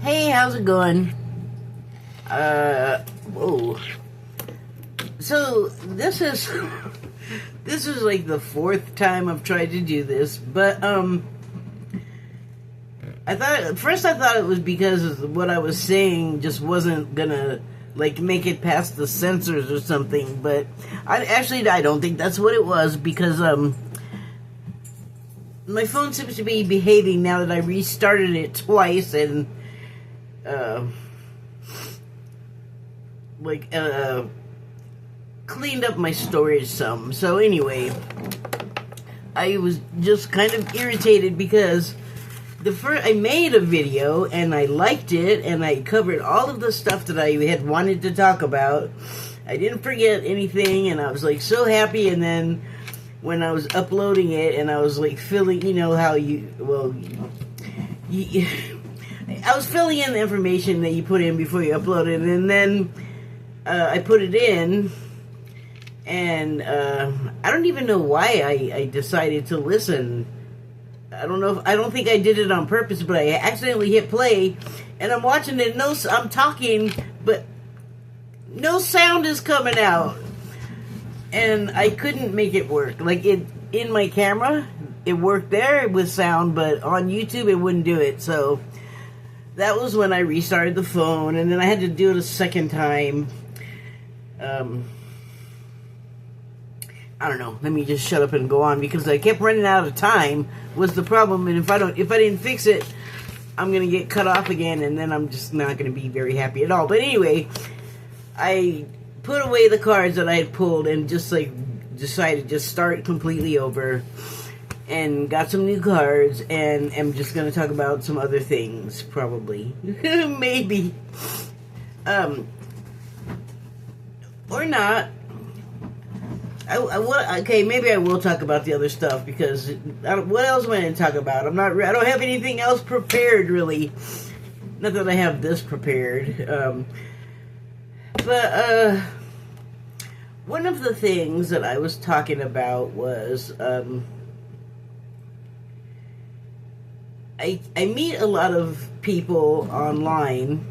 Hey, how's it going? Whoa. So, this is like the fourth time I've tried to do this, but, at first I thought it was because what I was saying just wasn't gonna, like, make it past the censors or something, but I don't think that's what it was, because, my phone seems to be behaving now that I restarted it twice, and, cleaned up my storage some. So anyway, I was just kind of irritated because I made a video and I liked it and I covered all of the stuff that I had wanted to talk about. I didn't forget anything and I was like so happy, and then when I was uploading it and I was like filling, you know how I was filling in the information that you put in before you upload it, and then I put it in, and I don't even know why I decided to listen. I don't think I did it on purpose, but I accidentally hit play, and I'm watching it. I'm talking, but no sound is coming out, and I couldn't make it work. Like in my camera, it worked there with sound, but on YouTube it wouldn't do it. So that was when I restarted the phone, and then I had to do it a second time. I don't know. Let me just shut up and go on, because I kept running out of time was the problem, and if I didn't fix it, I'm gonna get cut off again, and then I'm just not gonna be very happy at all. But anyway, I put away the cards that I had pulled and just like decided to just start completely over, and got some new cards, and am just gonna talk about some other things, probably. Maybe. Or not. Okay, maybe I will talk about the other stuff, because what else am I going to talk about? I don't have anything else prepared, really. Not that I have this prepared. But one of the things that I was talking about was, I meet a lot of people online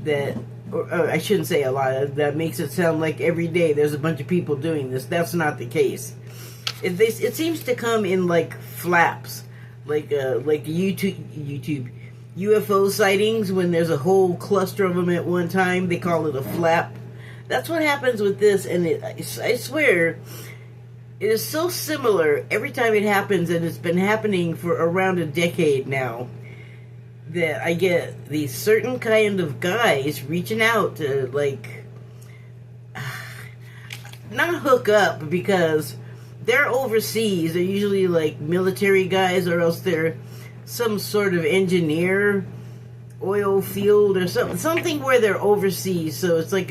that, or I shouldn't say a lot, that makes it sound like every day there's a bunch of people doing this. That's not the case. It seems to come in like flaps, like YouTube UFO sightings. When there's a whole cluster of them at one time, they call it a flap. That's what happens with this, and I swear, it is so similar every time it happens, and it's been happening for around a decade now, that I get these certain kind of guys reaching out to, like, not hook up, because they're overseas. They're usually like military guys, or else they're some sort of engineer, oil field or something where they're overseas. So it's like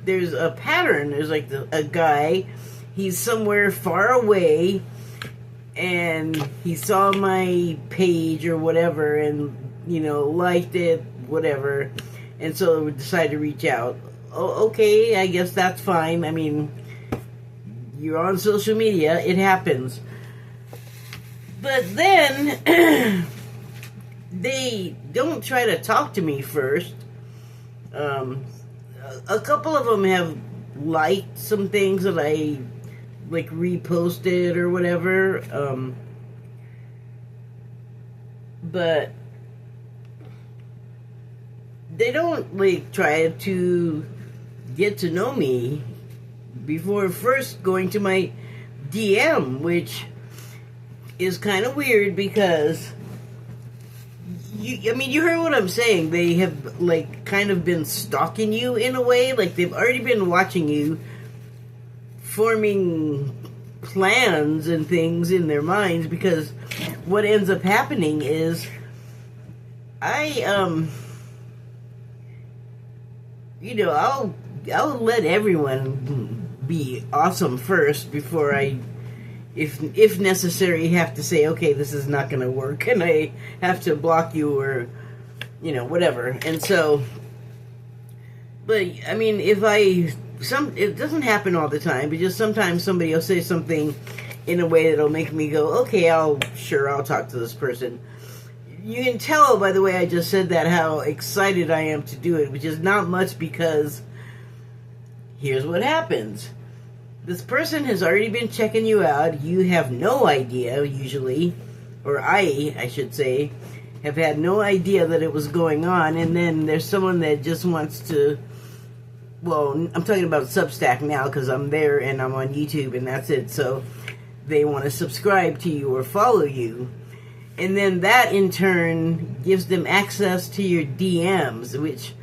there's a pattern. There's like a guy, he's somewhere far away, and he saw my page or whatever, and liked it, whatever, and so we decided to reach out. Oh, okay, I guess that's fine. I mean, you're on social media, it happens. But then, they don't try to talk to me first. A couple of them have liked some things that I, like, reposted or whatever, but they don't, like, try to get to know me before first going to my DM, which is kind of weird, because you heard what I'm saying. They have, like, kind of been stalking you in a way. Like, they've already been watching you, forming plans and things in their minds, because what ends up happening is I'll let everyone be awesome first before I, if necessary, have to say, okay, this is not going to work, and I have to block you, or, whatever. And so, but, I mean, it doesn't happen all the time, but just sometimes somebody will say something in a way that'll make me go, okay, I'll talk to this person. you can tell by the way I just said that how excited I am to do it, which is not much because here's what happens. This person has already been checking you out. You have no idea, usually, or I should say, have had no idea that it was going on, and then there's someone that just wants to, well, I'm talking about Substack now because I'm there and I'm on YouTube and that's it, so they want to subscribe to you or follow you. And then that, in turn, gives them access to your DMs, which,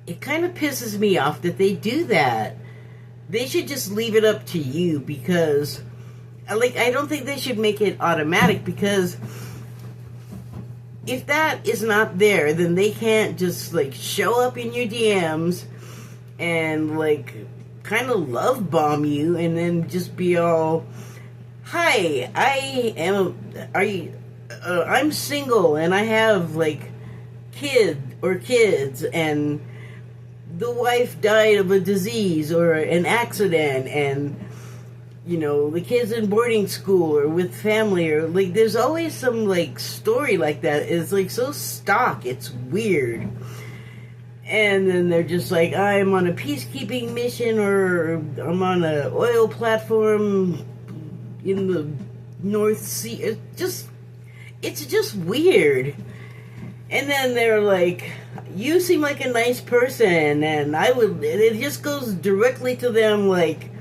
it kind of pisses me off that they do that. They should just leave it up to you because, like, I don't think they should make it automatic because if that is not there, then they can't just, like, show up in your DMs and, like, kind of love bomb you and then just be all, hi, I'm single and I have, like, kids and the wife died of a disease or an accident and, you know, the kid's in boarding school or with family or, like, there's always some, like, story like that. It's, like, so stock. It's weird. And then they're just like, I'm on a peacekeeping mission or I'm on an oil platform in the North Sea. It's just weird. And then they're like, you seem like a nice person, and it just goes directly to them, like,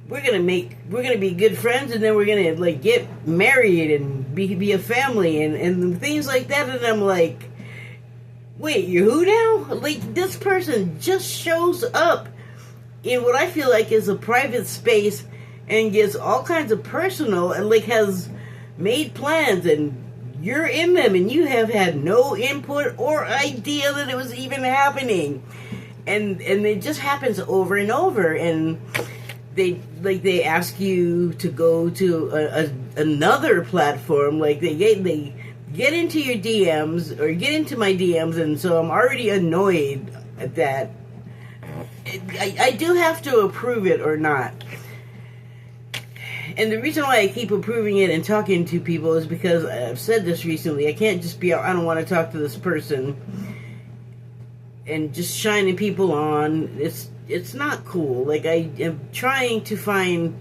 we're gonna be good friends, and then we're gonna, like, get married and be a family and things like that. And I'm like, wait, you're who now? Like, this person just shows up in what I feel like is a private space and gets all kinds of personal and, like, has made plans, and you're in them and you have had no input or idea that it was even happening. And it just happens over and over. And they ask you to go to another platform. Like, they get into your DMs or get into my DMs, and so I'm already annoyed at that. I do have to approve it or not. And the reason why I keep approving it and talking to people is because I've said this recently. I can't just be, I don't want to talk to this person and just shining people on. It's not cool. Like, I am trying to find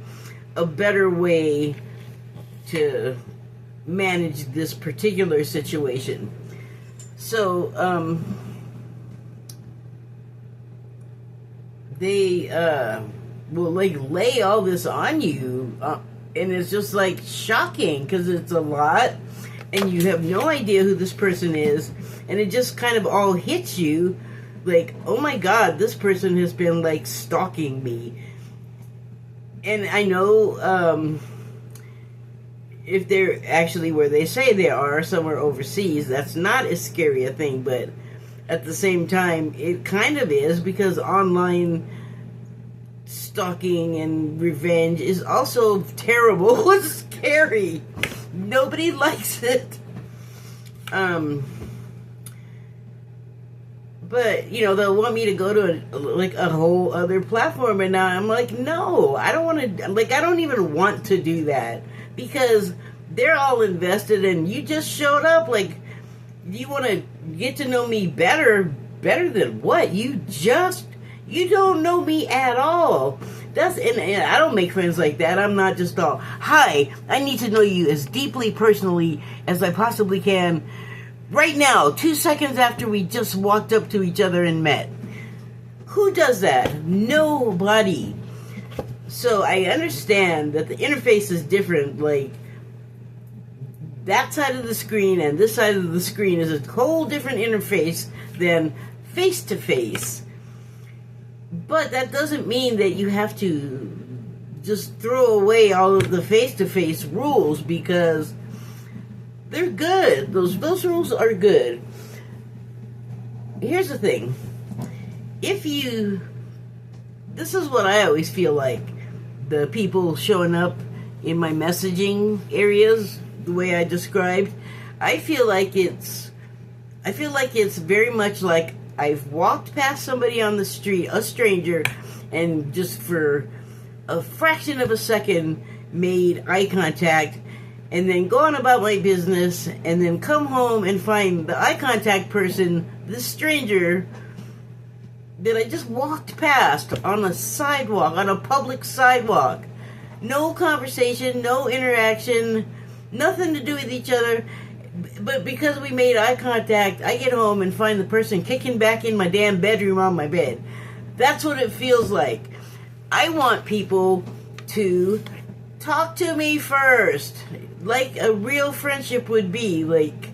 a better way to manage this particular situation. So, they, will, like, lay all this on you, and it's just, like, shocking, because it's a lot, and you have no idea who this person is, and it just kind of all hits you, like, oh my god, this person has been, like, stalking me. And I know, if they're actually where they say they are, somewhere overseas, that's not as scary a thing, but at the same time, it kind of is, because online stalking and revenge is also terrible. It's scary. Nobody likes it. But, you know, they'll want me to go to a whole other platform, and now I'm like, no, I don't want to, like, I don't even want to do that, because they're all invested and you just showed up. Like, you want to get to know me better than what? You don't know me at all. And I don't make friends like that. I'm not just all, hi, I need to know you as deeply personally as I possibly can right now, 2 seconds after we just walked up to each other and met. Who does that? Nobody. So I understand that the interface is different. Like, that side of the screen and this side of the screen is a whole different interface than face-to-face. But that doesn't mean that you have to just throw away all of the face-to-face rules, because they're good. Those rules are good. Here's the thing. This is what I always feel like. The people showing up in my messaging areas, the way I described, I feel like it's very much like I've walked past somebody on the street, a stranger, and just for a fraction of a second made eye contact, and then go on about my business, and then come home and find the eye contact person, this stranger that I just walked past on a sidewalk, on a public sidewalk. No conversation, no interaction, nothing to do with each other. But because we made eye contact, I get home and find the person kicking back in my damn bedroom on my bed. That's what it feels like. I want people to talk to me first, like a real friendship would be. Like,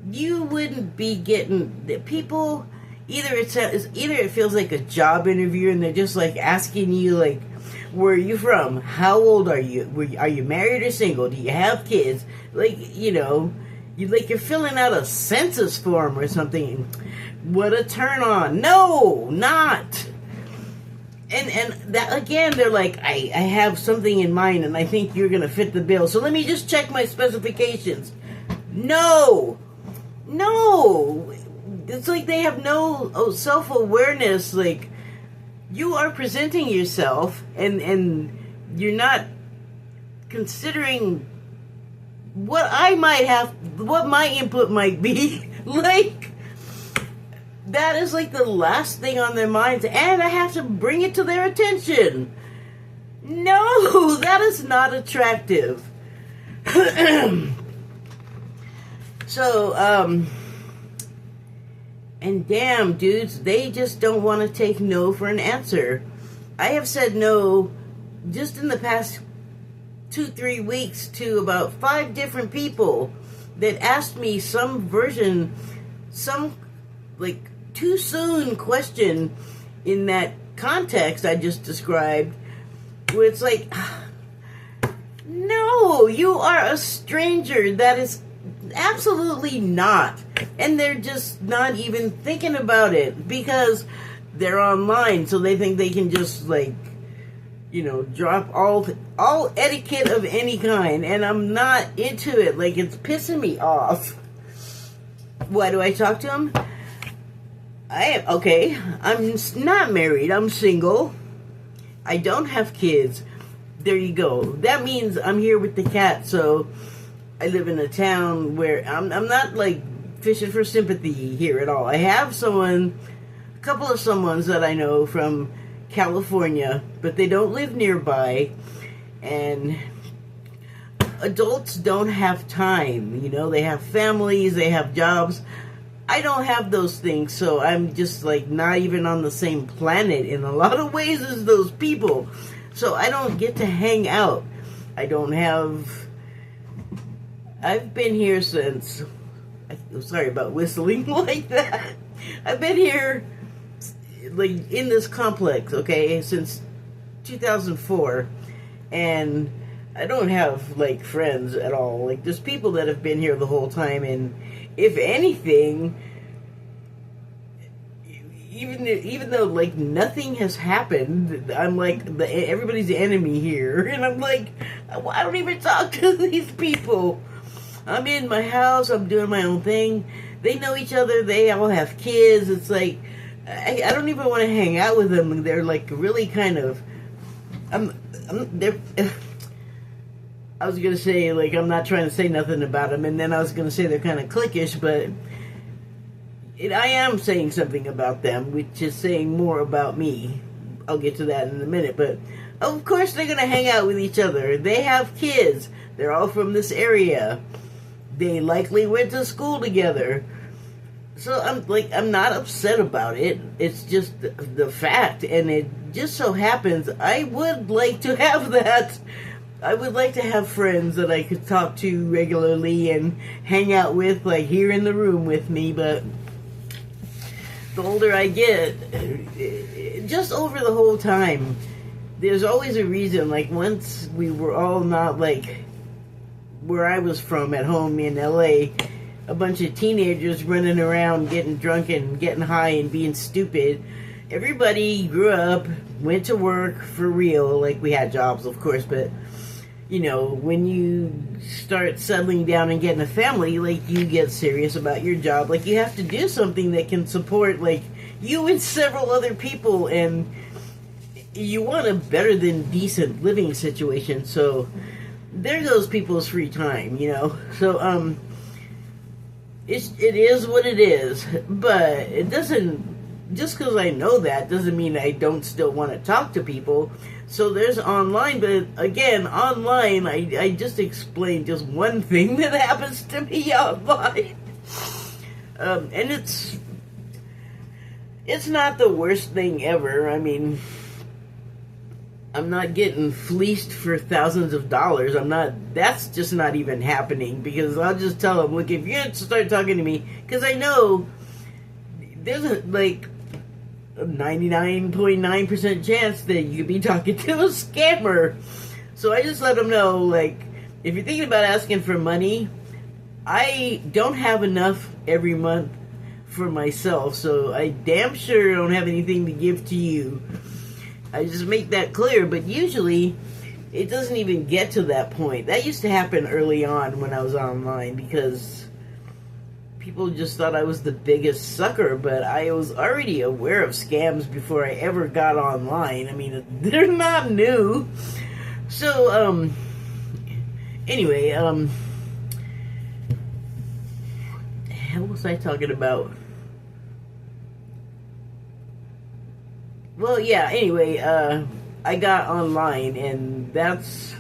you wouldn't be getting people. Either it feels like a job interview, and they're just like asking you, like, where are you from? How old are you? Are you married or single? Do you have kids? Like, you're filling out a census form or something. What a turn on! No, not. And that again, they're like, I have something in mind, and I think you're gonna fit the bill. So let me just check my specifications. No. It's like they have no self-awareness. Like, you are presenting yourself, and you're not considering what my input might be. Like, that is like the last thing on their minds, and I have to bring it to their attention. No, that is not attractive. So, and damn, dudes, they just don't want to take no for an answer. I have said no just in the past 2-3 weeks to about 5 different people that asked me some like too soon question in that context I just described, where it's like, no, you are a stranger. That is absolutely not. And they're just not even thinking about it because they're online, so they think they can just, like, drop all etiquette of any kind, and I'm not into it. Like, it's pissing me off. Why do I talk to them? I'm not married. I'm single. I don't have kids. There you go. That means I'm here with the cat, so I live in a town where I'm not, like, fishing for sympathy here at all. I have a couple of someones that I know from California, but they don't live nearby, and adults don't have time. They have families, they have jobs. I don't have those things, so I'm just, like, not even on the same planet in a lot of ways as those people. So I don't get to hang out. I've been here since, sorry about whistling like that. I've been here, like, in this complex, since 2004, and I don't have, like, friends at all. Like, there's people that have been here the whole time, and if anything, even though, like, nothing has happened, I'm like everybody's the enemy here, and I'm like, I don't even talk to these people. I'm in my house, I'm doing my own thing. They know each other, they all have kids. It's like, I don't even want to hang out with them. They're, like, really kind of, they're, I was going to say, like, I'm not trying to say nothing about them, and then I was going to say they're kind of cliquish, but I am saying something about them, which is saying more about me. I'll get to that in a minute, but of course they're going to hang out with each other. They have kids. They're all from this area. They likely went to school together. So I'm not upset about it. It's just the fact, and it just so happens I would like to have that. I would like to have friends that I could talk to regularly and hang out with, like, here in the room with me, but the older I get, just over the whole time, there's always a reason. Like, once we were all not, like, where I was from at home in LA, a bunch of teenagers running around getting drunk and getting high and being stupid. Everybody grew up, went to work for real. Like, we had jobs, of course, but when you start settling down and getting a family, like, you get serious about your job. Like, you have to do something that can support, like, you and several other people, and you want a better than decent living situation. So there goes people's free time, you know. So it is what it is, but it doesn't. Just because I know that doesn't mean I don't still want to talk to people. So there's online, but again, online, I just explained just one thing that happens to me online. And it's not the worst thing ever. I mean, I'm not getting fleeced for thousands of dollars. That's just not even happening, because I'll just tell them, look, if you start talking to me, because I know there's a 99.9% chance that you could be talking to a scammer. So I just let them know, like, if you're thinking about asking for money, I don't have enough every month for myself, so I damn sure don't have anything to give to you. I just make that clear, but usually it doesn't even get to that point. That used to happen early on when I was online, because people just thought I was the biggest sucker, but I was already aware of scams before I ever got online. I mean, they're not new. So, anyway, what the hell was I talking about? Well, yeah, anyway, I got online, and that's,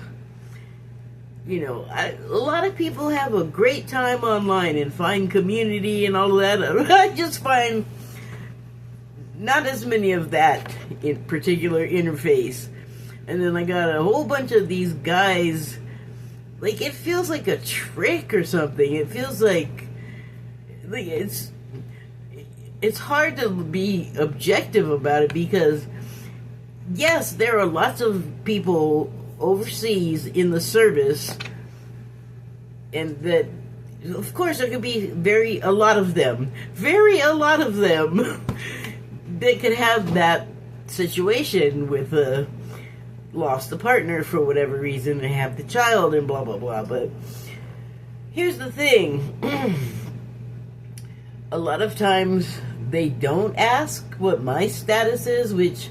you know, a lot of people have a great time online and find community and all of that. I just find not as many of that in particular interface. And then I got a whole bunch of these guys, like, it feels like a trick or something. It feels like it's hard to be objective about it, because yes, there are lots of people overseas in the service, and that, of course, there could be a lot of them that could have that situation with lost a partner for whatever reason and have the child and blah blah blah. But here's the thing. A lot of times they don't ask what my status is, which,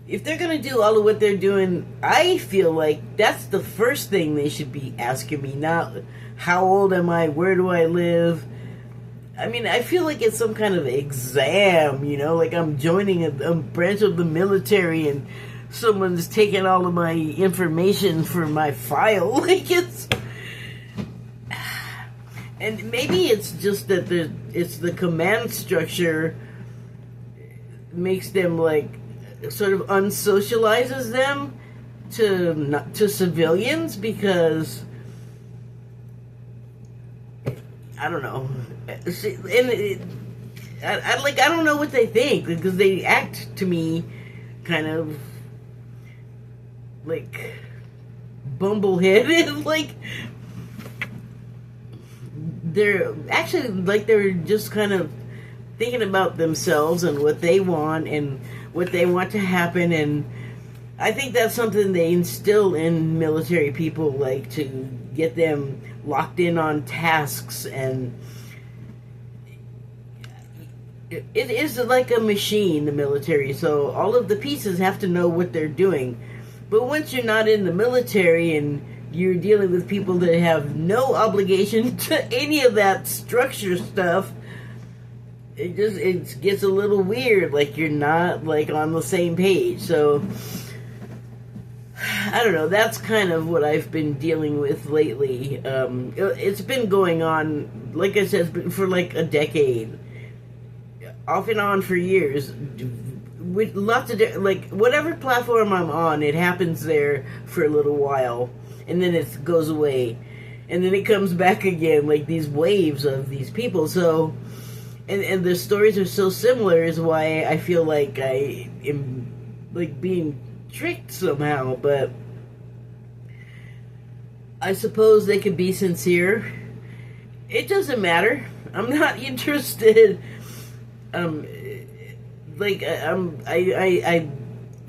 if they're going to do all of what they're doing, I feel like that's the first thing they should be asking me, not how old am I, where do I live. I mean, I feel like it's some kind of exam, you know, like I'm joining a branch of the military and someone's taking all of my information for my file. Like, it's... And maybe it's just that it's the command structure makes them, like, sort of unsocializes them to civilians, because I don't know. And I don't know what they think, because they act to me kind of like bumbleheaded. Like, they're actually, like, they're just kind of thinking about themselves and what they want and what they want to happen. And I think that's something they instill in military people, like, to get them locked in on tasks. And it is like a machine, the military, so all of the pieces have to know what they're doing. But once you're not in the military and you're dealing with people that have no obligation to any of that structure stuff, it gets a little weird, like you're not, like, on the same page. So I don't know, that's kind of what I've been dealing with lately. It's been going on, like I said, for like a decade, off and on for years, with lots of like, whatever platform I'm on, it happens there for a little while, and then it goes away, and then it comes back again, like these waves of these people. So, and the stories are so similar, is why I feel like I am, like, being tricked somehow. But I suppose they could be sincere. It doesn't matter. I'm not interested. I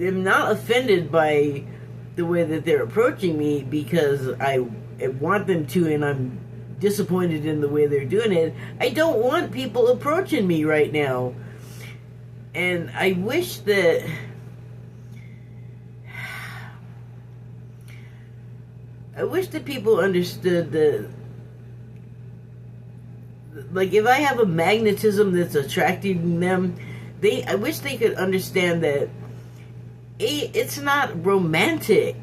am not offended by the way that they're approaching me, because I want them to, and I'm disappointed in the way they're doing it. I don't want people approaching me right now, and I wish that I wish that people understood that, like, if I have a magnetism that's attracting them, I wish they could understand that it's not romantic.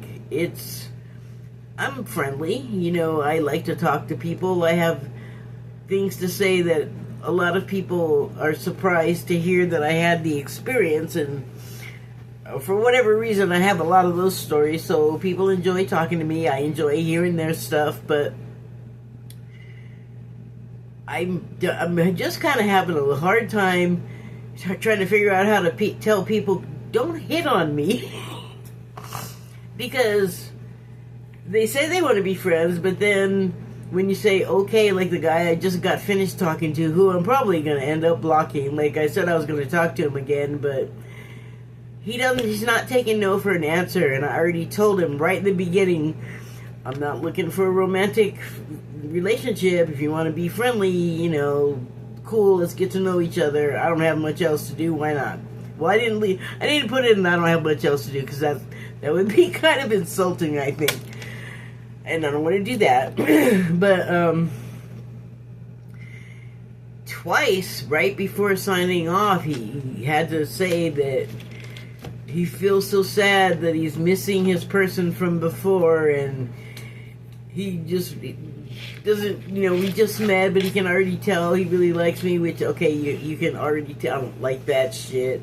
I'm friendly, I like to talk to people. I have things to say that a lot of people are surprised to hear that I had the experience, and for whatever reason, I have a lot of those stories, so people enjoy talking to me. I enjoy hearing their stuff, but I'm just kind of having a hard time trying to figure out how to tell people, don't hit on me. Because they say they want to be friends, but then when you say, okay, like the guy I just got finished talking to, who I'm probably going to end up blocking. Like I said, I was going to talk to him again, but he's not taking no for an answer, and I already told him right in the beginning, I'm not looking for a romantic relationship. If you want to be friendly, cool, let's get to know each other. I don't have much else to do, why not? Well, I didn't put it in I don't have much else to do, because that would be kind of insulting, I think. And I don't want to do that. But, twice, right before signing off, he had to say that he feels so sad that he's missing his person from before, and he just doesn't, we just met, but he can already tell he really likes me, which, okay, you can already tell. I don't like that shit.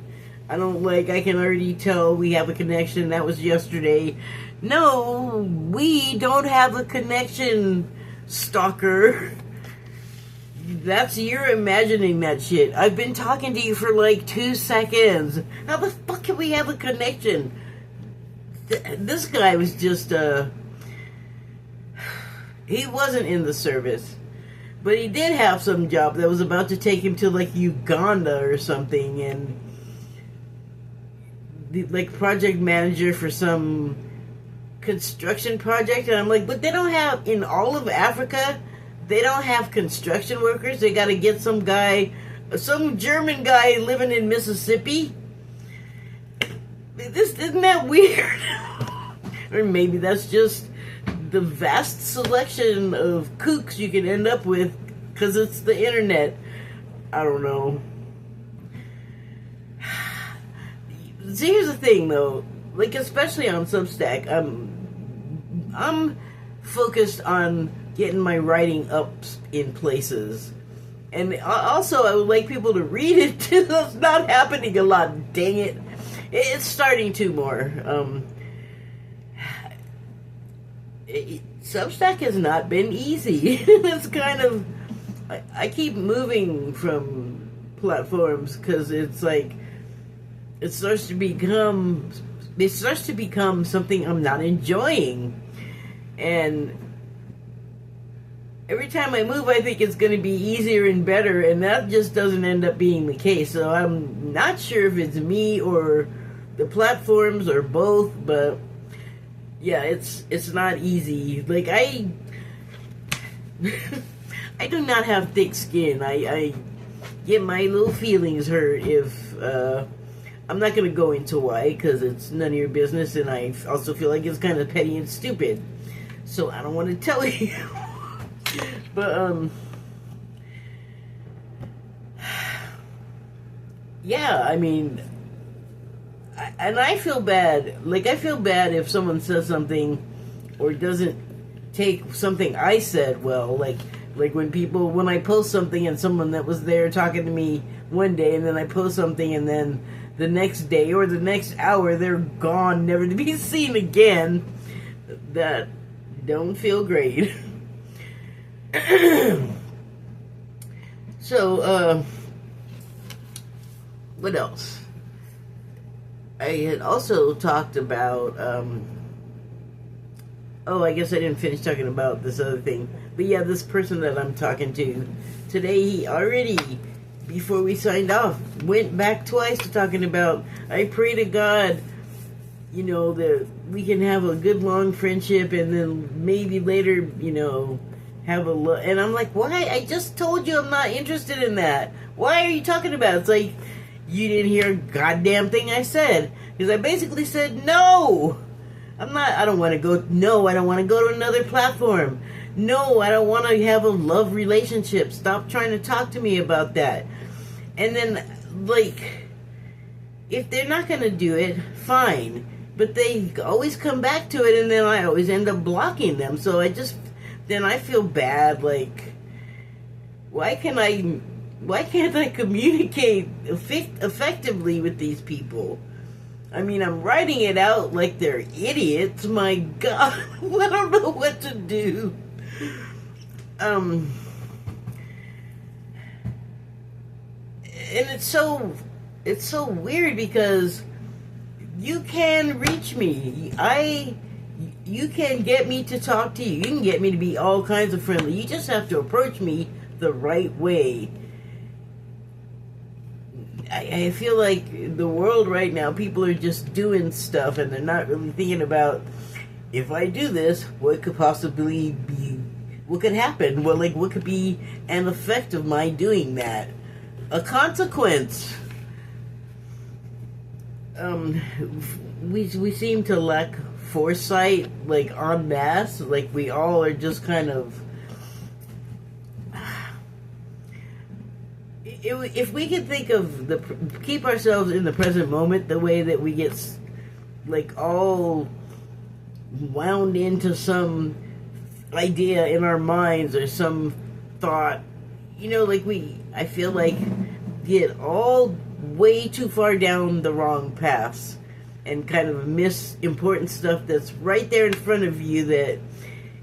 I can already tell we have a connection. That was yesterday. No, we don't have a connection, stalker. You're imagining that shit. I've been talking to you for like 2 seconds. How the fuck can we have a connection? This guy was just, he wasn't in the service. But he did have some job that was about to take him to like Uganda or something, and like project manager for some construction project. And I'm like, but they don't have, in all of Africa, they don't have construction workers. They got to get some German guy living in Mississippi. Isn't that weird? Or maybe that's just the vast selection of kooks you can end up with because it's the internet. I don't know. See, here's the thing, though. Like, especially on Substack, I'm focused on getting my writing up in places. And also, I would like people to read it, too. That's not happening a lot, dang it. It's starting to more. Substack has not been easy. It's kind of... I keep moving from platforms because it's like... It starts to become something I'm not enjoying. And every time I move, I think it's going to be easier and better, and that just doesn't end up being the case. So I'm not sure if it's me or the platforms or both, but yeah, it's not easy. Like, I do not have thick skin. I get my little feelings hurt if I'm not going to go into why, because it's none of your business, and I also feel like it's kind of petty and stupid. So I don't want to tell you. But, yeah, I mean, I feel bad. Like, I feel bad if someone says something or doesn't take something I said well. Like when I post something and someone that was there talking to me one day, and then I post something, and then the next day or the next hour they're gone, never to be seen again. That don't feel great. So, what else? I had also talked about, I guess I didn't finish talking about this other thing. But yeah, this person that I'm talking to today, he already, before we signed off, went back twice to talking about, I pray to God, that we can have a good long friendship, and then maybe later, have a look. And I'm like, why? I just told you I'm not interested in that. Why are you talking about it? It's like, you didn't hear a goddamn thing I said. Because I basically said no. I don't want to go, no, I don't want to go to another platform. No, I don't want to have a love relationship. Stop trying to talk to me about that. And then, like, if they're not going to do it, fine. But they always come back to it, and then I always end up blocking them. So then I feel bad, like, why can't I communicate effectively with these people? I mean, I'm writing it out like they're idiots. My God, I don't know what to do. And it's so weird because you can reach me. You can get me to talk to you. You can get me to be all kinds of friendly. You just have to approach me the right way. I feel like the world right now, people are just doing stuff and they're not really thinking about, if I do this, what could possibly be, what could happen? Well, like, what could be an effect of my doing that? A consequence. We seem to lack foresight, like, en masse. Like, we all are just kind of... If we could think of keep ourselves in the present moment, the way that we get, like, all wound into some idea in our minds or some thought, like I feel like get all way too far down the wrong paths and kind of miss important stuff that's right there in front of you that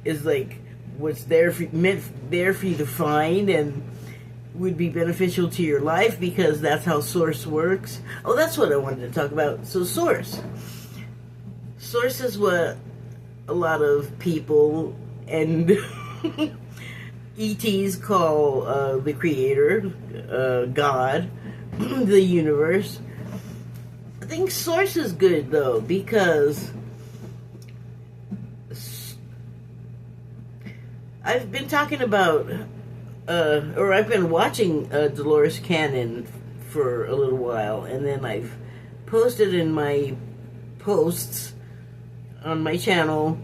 is like what's there meant there for you to find and would be beneficial to your life, because that's how Source works. Oh, that's what I wanted to talk about. So Source is what a lot of people and ETs call the creator, God, the universe. I think Source is good though, because I've been talking about or I've been watching Dolores Cannon for a little while, and then I've posted in my posts on my channel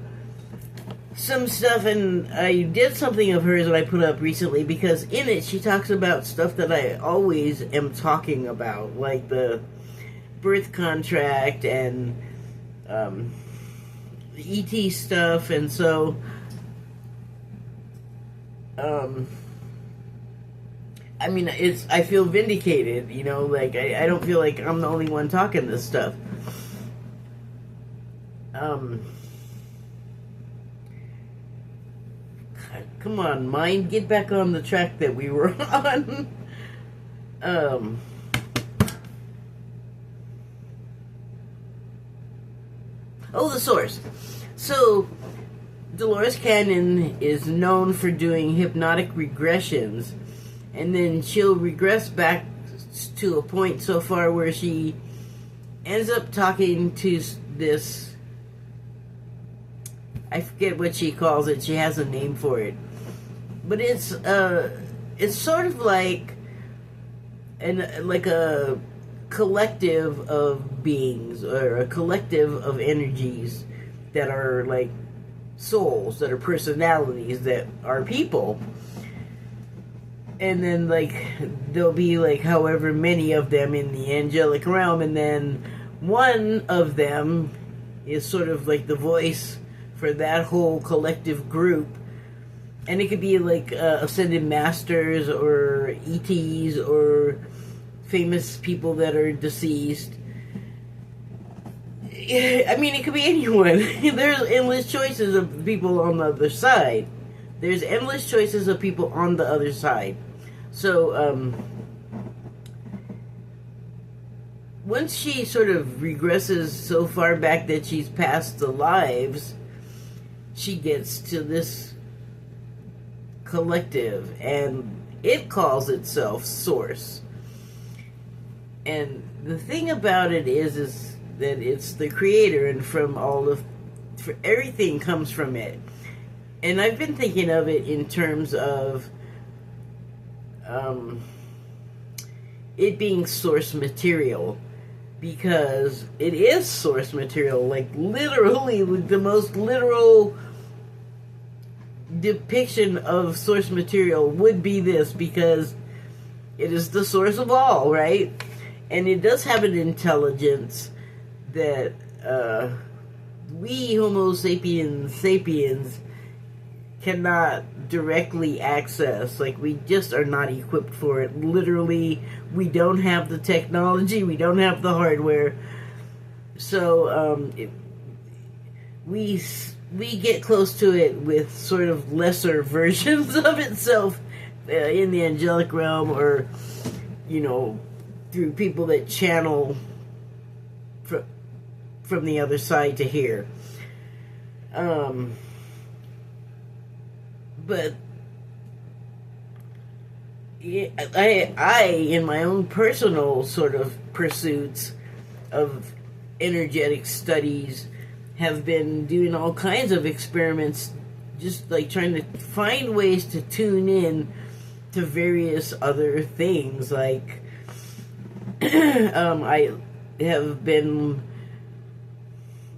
some stuff, and I did something of hers that I put up recently, because in it she talks about stuff that I always am talking about, like the birth contract and ET stuff, and so I mean, I feel vindicated, like, I don't feel like I'm the only one talking this stuff. God, come on, mind, get back on the track that we were on. Oh, the Source. So, Dolores Cannon is known for doing hypnotic regressions, and then she'll regress back to a point so far where she ends up talking to this, I forget what she calls it, she has a name for it, but it's sort of like a collective of beings, or a collective of energies that are like souls, that are personalities, that are people. And then, like, there'll be, like, however many of them in the angelic realm, and then one of them is sort of like the voice for that whole collective group. And it could be, like, ascended masters, or ETs, or famous people that are deceased. I mean, it could be anyone. There's endless choices of people on the other side. There's endless choices of people on the other side. So, once she sort of regresses so far back that she's past the lives, she gets to this collective, and it calls itself Source. And the thing about it is that it's the creator, and everything comes from it. And I've been thinking of it in terms of it being source material, because it is source material. Like, literally, the most literal depiction of source material would be this, because it is the source of all, right? And it does have an intelligence that we Homo sapiens cannot directly access. Like, we just are not equipped for it. Literally, we don't have the technology, we don't have the hardware. So we get close to it with sort of lesser versions of itself in the angelic realm, or, you know, through people that channel from the other side to here. But yeah, I, in my own personal sort of pursuits of energetic studies, have been doing all kinds of experiments, just like trying to find ways to tune in to various other things. Like, I have been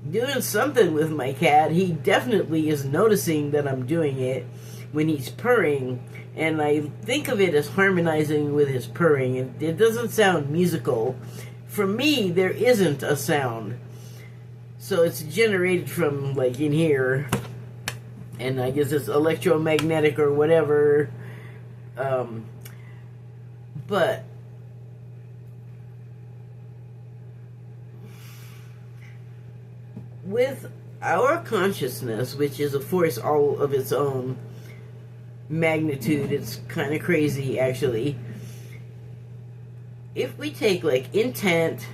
doing something with my cat. He definitely is noticing that I'm doing it when he's purring, and I think of it as harmonizing with his purring. It doesn't sound musical. For me, there isn't a sound. So it's generated from, like, in here, and I guess it's electromagnetic or whatever. But with our consciousness, which is a force all of its own magnitude, it's kind of crazy, actually. If we take, like, intent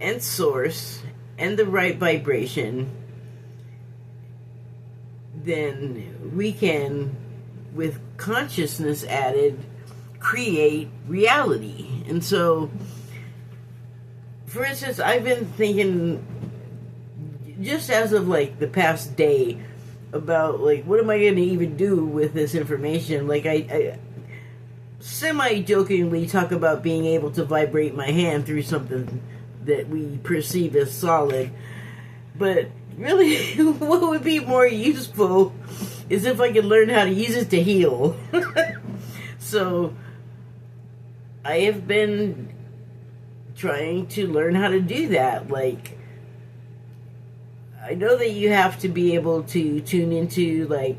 and source and the right vibration, then we can, with consciousness added, create reality. And so, for instance, I've been thinking, just as of, like, the past day, about, like, what am I going to even do with this information? Like, I semi-jokingly talk about being able to vibrate my hand through something that we perceive as solid. But really, what would be more useful is if I could learn how to use it to heal. So, I have been trying to learn how to do that. Like, I know that you have to be able to tune into, like,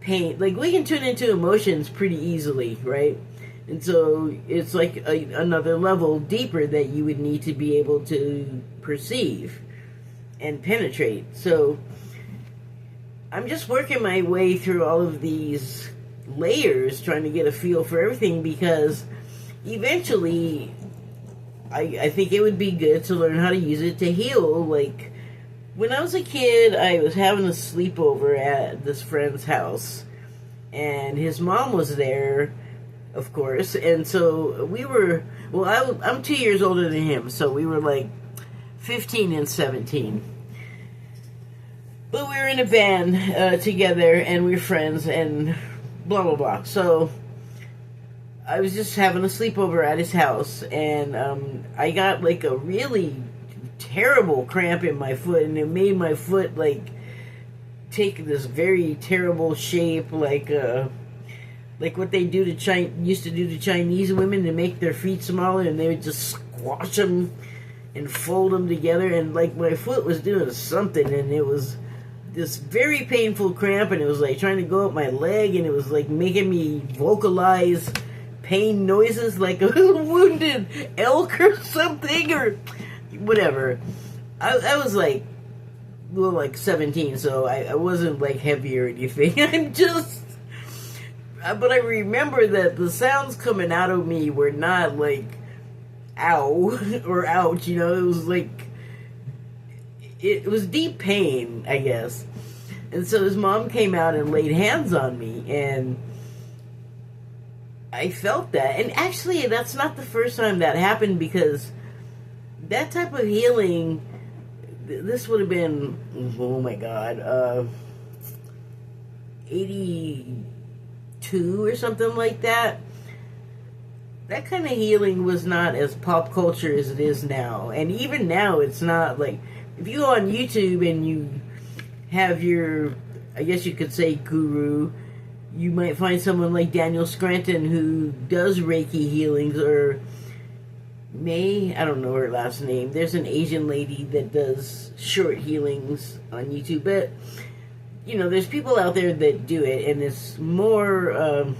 pain. Like, we can tune into emotions pretty easily, right? And so it's like another level deeper that you would need to be able to perceive and penetrate. So I'm just working my way through all of these layers, trying to get a feel for everything, because eventually I think it would be good to learn how to use it to heal. Like, when I was a kid, I was having a sleepover at this friend's house, and his mom was there, of course, and so we were, well, I'm 2 years older than him, so we were like 15 and 17. But we were in a band together, and we were friends, and blah, blah, blah. So I was just having a sleepover at his house, and I got, like, a really terrible cramp in my foot, and it made my foot, like, take this very terrible shape, like what they do to used to do to Chinese women to make their feet smaller, and they would just squash them and fold them together, and, like, my foot was doing something, and it was this very painful cramp, and it was, like, trying to go up my leg, and it was, like, making me vocalize pain noises like a wounded elk or something, or whatever. I was, like, well, like 17, so I wasn't, like, heavy or anything. I'm just, but I remember that the sounds coming out of me were not, like, ow or ouch, you know. It was like, it was deep pain, I guess. And so his mom came out and laid hands on me, and I felt that. And actually, that's not the first time that happened, because that type of healing, this would have been, oh my God, 82 or something like that. that kind of healing was not as pop culture as it is now. And even now, it's not like, if you go on YouTube and you have your, I guess you could say, guru, you might find someone like Daniel Scranton who does Reiki healings, or May, I don't know her last name. There's an Asian lady that does short healings on YouTube. But, you know, there's people out there that do it, and it's more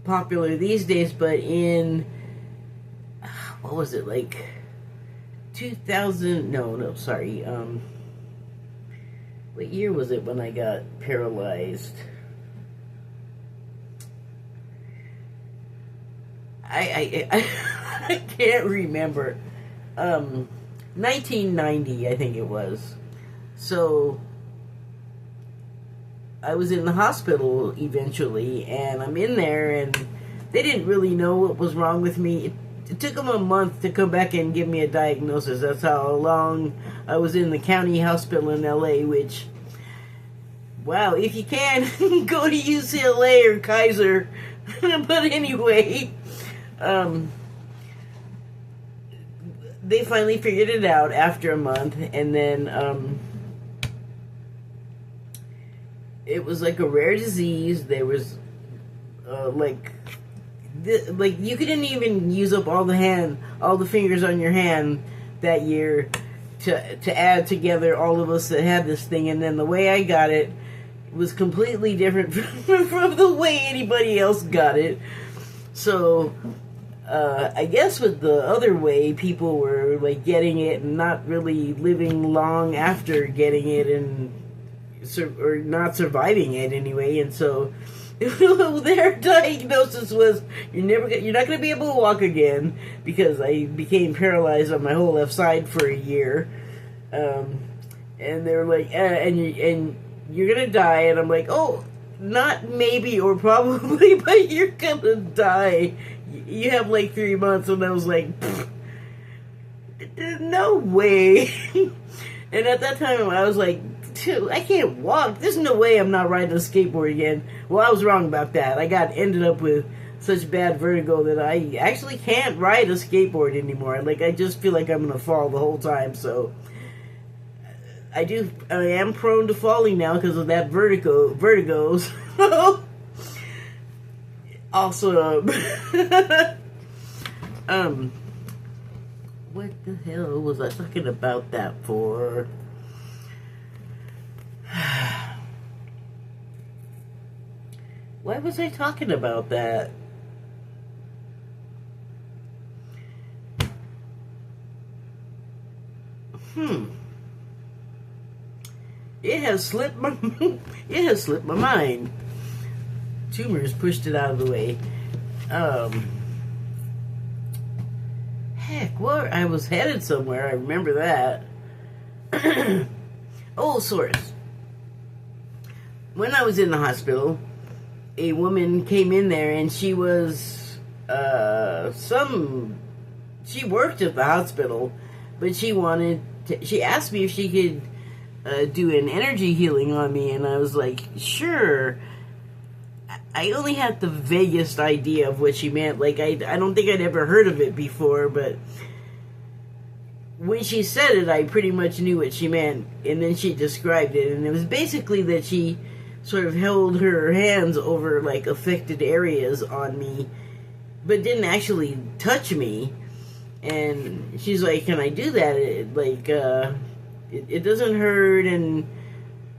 popular these days. But in, what was it, like 2000, no, sorry, what year was it when I got paralyzed? I can't remember. 1990, I think it was. So I was in the hospital eventually, and I'm in there, and they didn't really know what was wrong with me. It took them a month to come back and give me a diagnosis. That's how long I was in the county hospital in LA, which, wow, if you can, go to UCLA or Kaiser. But anyway, they finally figured it out after a month, and then it was like a rare disease. There was like you couldn't even use up all the fingers on your hand that year to add together all of us that had this thing. And then the way I got it was completely different from the way anybody else got it. So I guess with the other way, people were like getting it and not really living long after getting it, and or not surviving it anyway. And so their diagnosis was, you're not going to be able to walk again, because I became paralyzed on my whole left side for a year. And they were like, and you're going to die. And I'm like, oh, not maybe or probably, but you're going to die. You have like 3 months. And I was like, no way. And at that time, I was like, I can't walk. There's no way I'm not riding a skateboard again. Well, I was wrong about that. I ended up with such bad vertigo that I actually can't ride a skateboard anymore. Like, I just feel like I'm going to fall the whole time. So I am prone to falling now because of that vertigos. Also, what the hell was I talking about that for? Why was I talking about that? It has slipped my mind. Tumors pushed it out of the way. Heck, well, I was headed somewhere. I remember that. Oh, source. When I was in the hospital, a woman came in there, and she was she worked at the hospital, but she asked me if she could do an energy healing on me, and I was like, sure. I only had the vaguest idea of what she meant. Like, I don't think I'd ever heard of it before, but when she said it, I pretty much knew what she meant, and then she described it, and it was basically that she sort of held her hands over, like, affected areas on me, but didn't actually touch me. And she's like, can I do that? It doesn't hurt, and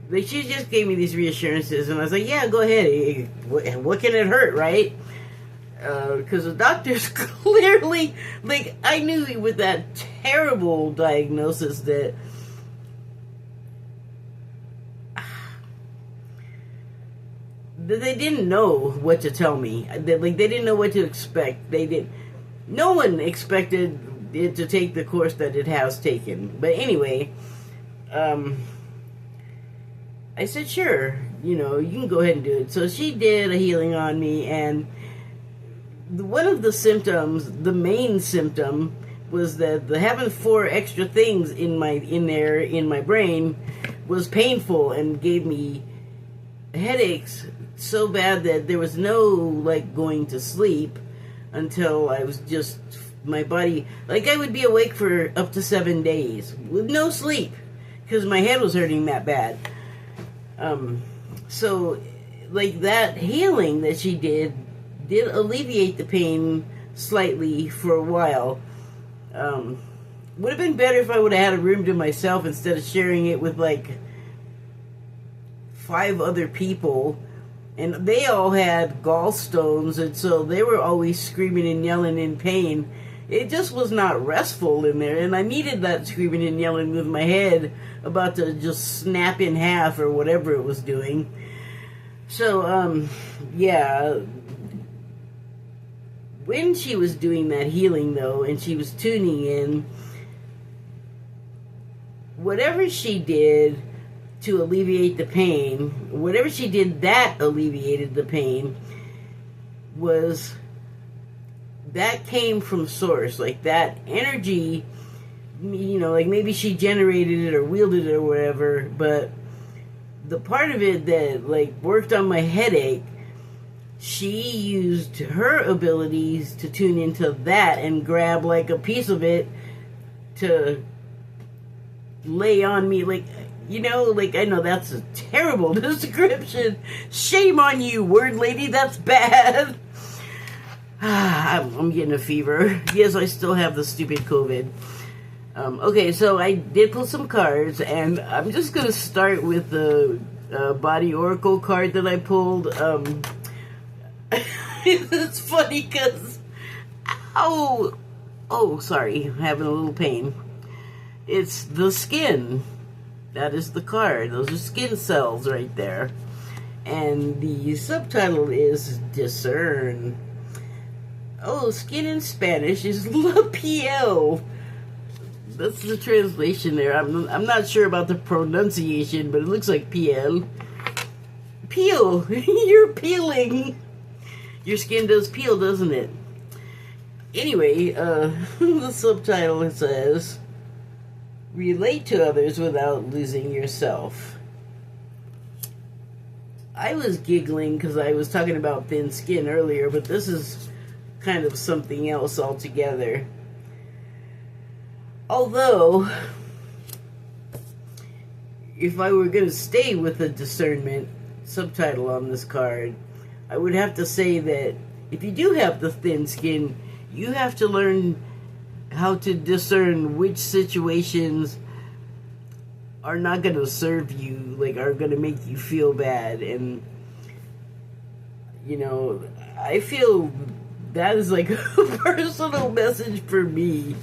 like, she just gave me these reassurances, and I was like, yeah, go ahead. What can it hurt, right? Because the doctors clearly, like, I knew with that terrible diagnosis that they didn't know what to tell me. They didn't know what to expect. No one expected it to take the course that it has taken. But anyway, I said, sure, you can go ahead and do it. So she did a healing on me, and one of the symptoms, the main symptom, was that having 4 extra things in my brain was painful and gave me headaches so bad that there was no, like, going to sleep. until I was just, my body, like I would be awake for up to 7 days with no sleep because my head was hurting that bad. So like that healing that she did alleviate the pain slightly for a while. Would have been better if I would have had a room to myself instead of sharing it with like 5 other people, and they all had gallstones, and so they were always screaming and yelling in pain. It just was not restful in there, and I needed that screaming and yelling with my head about to just snap in half or whatever it was doing. So, yeah. When she was doing that healing, though, and she was tuning in, whatever she did to alleviate the pain, whatever she did that alleviated the pain, that came from source. Like that energy, like maybe she generated it or wielded it or whatever, but the part of it that like worked on my headache, she used her abilities to tune into that and grab like a piece of it to lay on me. Like, like I know that's a terrible description. Shame on you, word lady, that's bad. I'm getting a fever. Yes, I still have the stupid COVID. Okay, so I did pull some cards, and I'm just going to start with the Body Oracle card that I pulled. It's funny because, oh, sorry, I'm having a little pain. It's the skin. That is the card. Those are skin cells right there. And the subtitle is Discern. Oh, skin in Spanish is La Piel. That's the translation there. I'm not sure about the pronunciation, but it looks like piel. Peel. You're peeling. Your skin does peel, doesn't it? Anyway, the subtitle says, relate to others without losing yourself. I was giggling because I was talking about thin skin earlier, but this is kind of something else altogether. Although, if I were going to stay with the discernment subtitle on this card, I would have to say that if you do have the thin skin, you have to learn how to discern which situations are not going to serve you, like are going to make you feel bad. And, I feel that is like a personal message for me.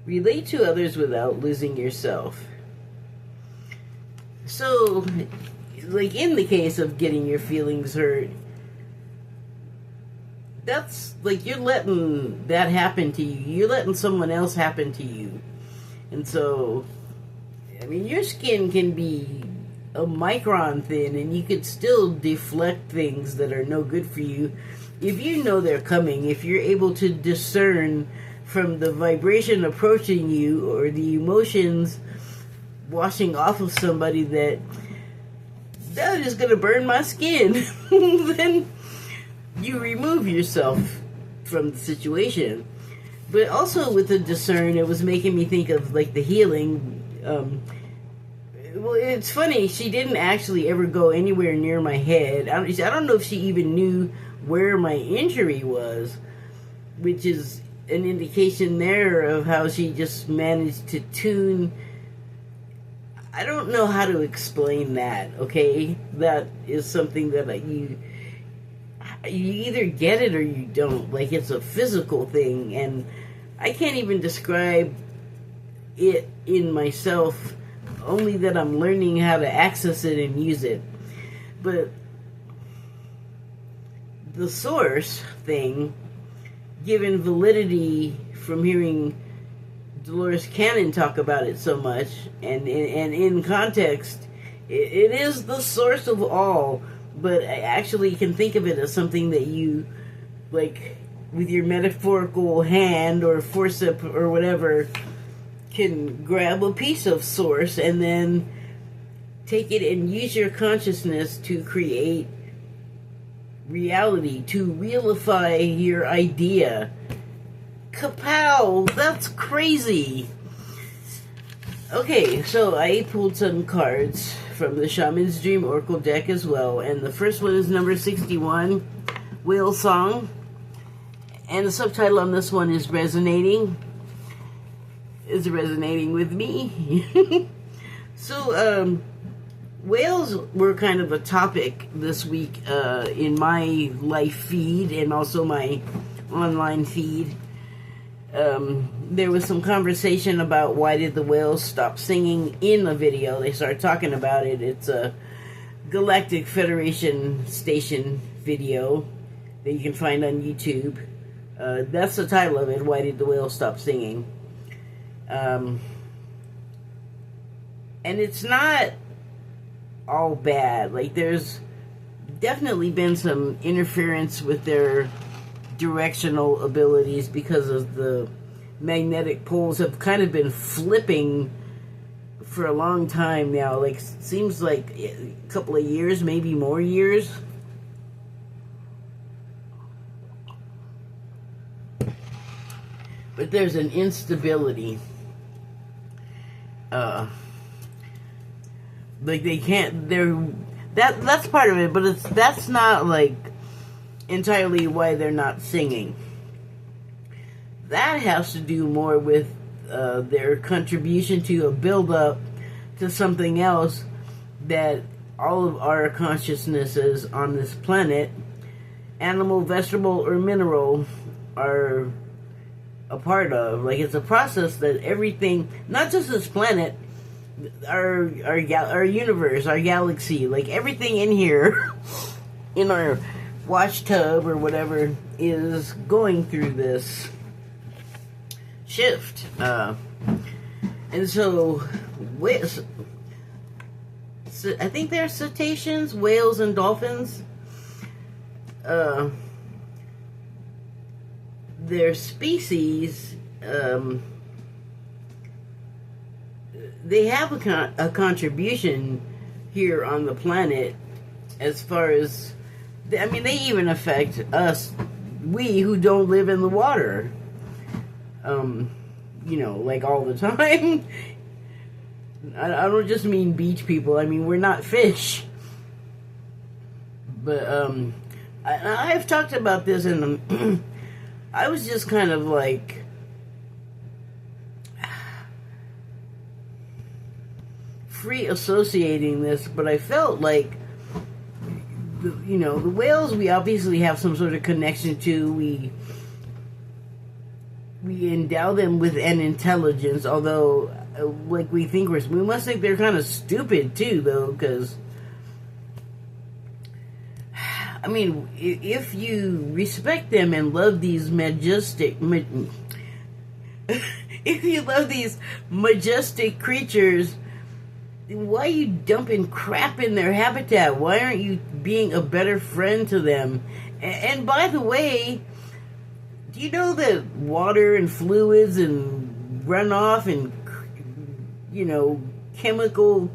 Relate to others without losing yourself. So, like in the case of getting your feelings hurt, that's like you're letting that happen to you. You're letting someone else happen to you. And so, I mean, your skin can be a micron thin and you could still deflect things that are no good for you if you know they're coming, if you're able to discern from the vibration approaching you or the emotions washing off of somebody that is going to burn my skin, then you remove yourself from the situation. But also with the discern, it was making me think of like the healing. Well, it's funny, she didn't actually ever go anywhere near my head. I don't know if she even knew where my injury was, which is an indication there of how she just managed to tune. I don't know how to explain that, okay? That is something that you either get it or you don't. Like, it's a physical thing, and I can't even describe it in myself, only that I'm learning how to access it and use it. But the source thing, given validity from hearing Dolores Cannon talk about it so much, and in context, it is the source of all, but I actually can think of it as something that you, like, with your metaphorical hand or forceps or whatever, can grab a piece of source and then take it and use your consciousness to create reality, to realify your idea. Kapow! That's crazy! Okay, so I pulled some cards from the Shaman's Dream Oracle deck as well, and the first one is number 61, Whale Song, and the subtitle on this one is Resonating. It's resonating with me. So, whales were kind of a topic this week in my live feed and also my online feed. There was some conversation about why did the whales stop singing in the video. They started talking about it. It's a Galactic Federation station video that you can find on YouTube. That's the title of it, Why Did the Whales Stop Singing? And it's not all bad. Like, there's definitely been some interference with their directional abilities because of the magnetic poles have kind of been flipping for a long time now. Like, seems like a couple of years, maybe more years. But there's an instability. Like, they can't, that's part of it, but that's not like entirely why they're not singing. That has to do more with their contribution to a build-up to something else that all of our consciousnesses on this planet, animal, vegetable, or mineral, are a part of. Like, it's a process that everything, not just this planet, our universe, our galaxy, like everything in here, in our wash tub or whatever, is going through this shift. And so, I think they're cetaceans, whales, and dolphins. Their species, they have a contribution here on the planet as far as, I mean, they even affect us, we who don't live in the water, you know, like all the time. I don't just mean beach people, I mean, we're not fish. But, I've talked about this in I was just kind of like, free associating this, but I felt like, you know, the whales we obviously have some sort of connection to. We endow them with an intelligence, although, like, we must think they're kind of stupid too, though, because, I mean, if you respect them and love these if you love these majestic creatures, why are you dumping crap in their habitat? Why aren't you being a better friend to them? And by the way, do you know that water and fluids and runoff and, you know, chemical,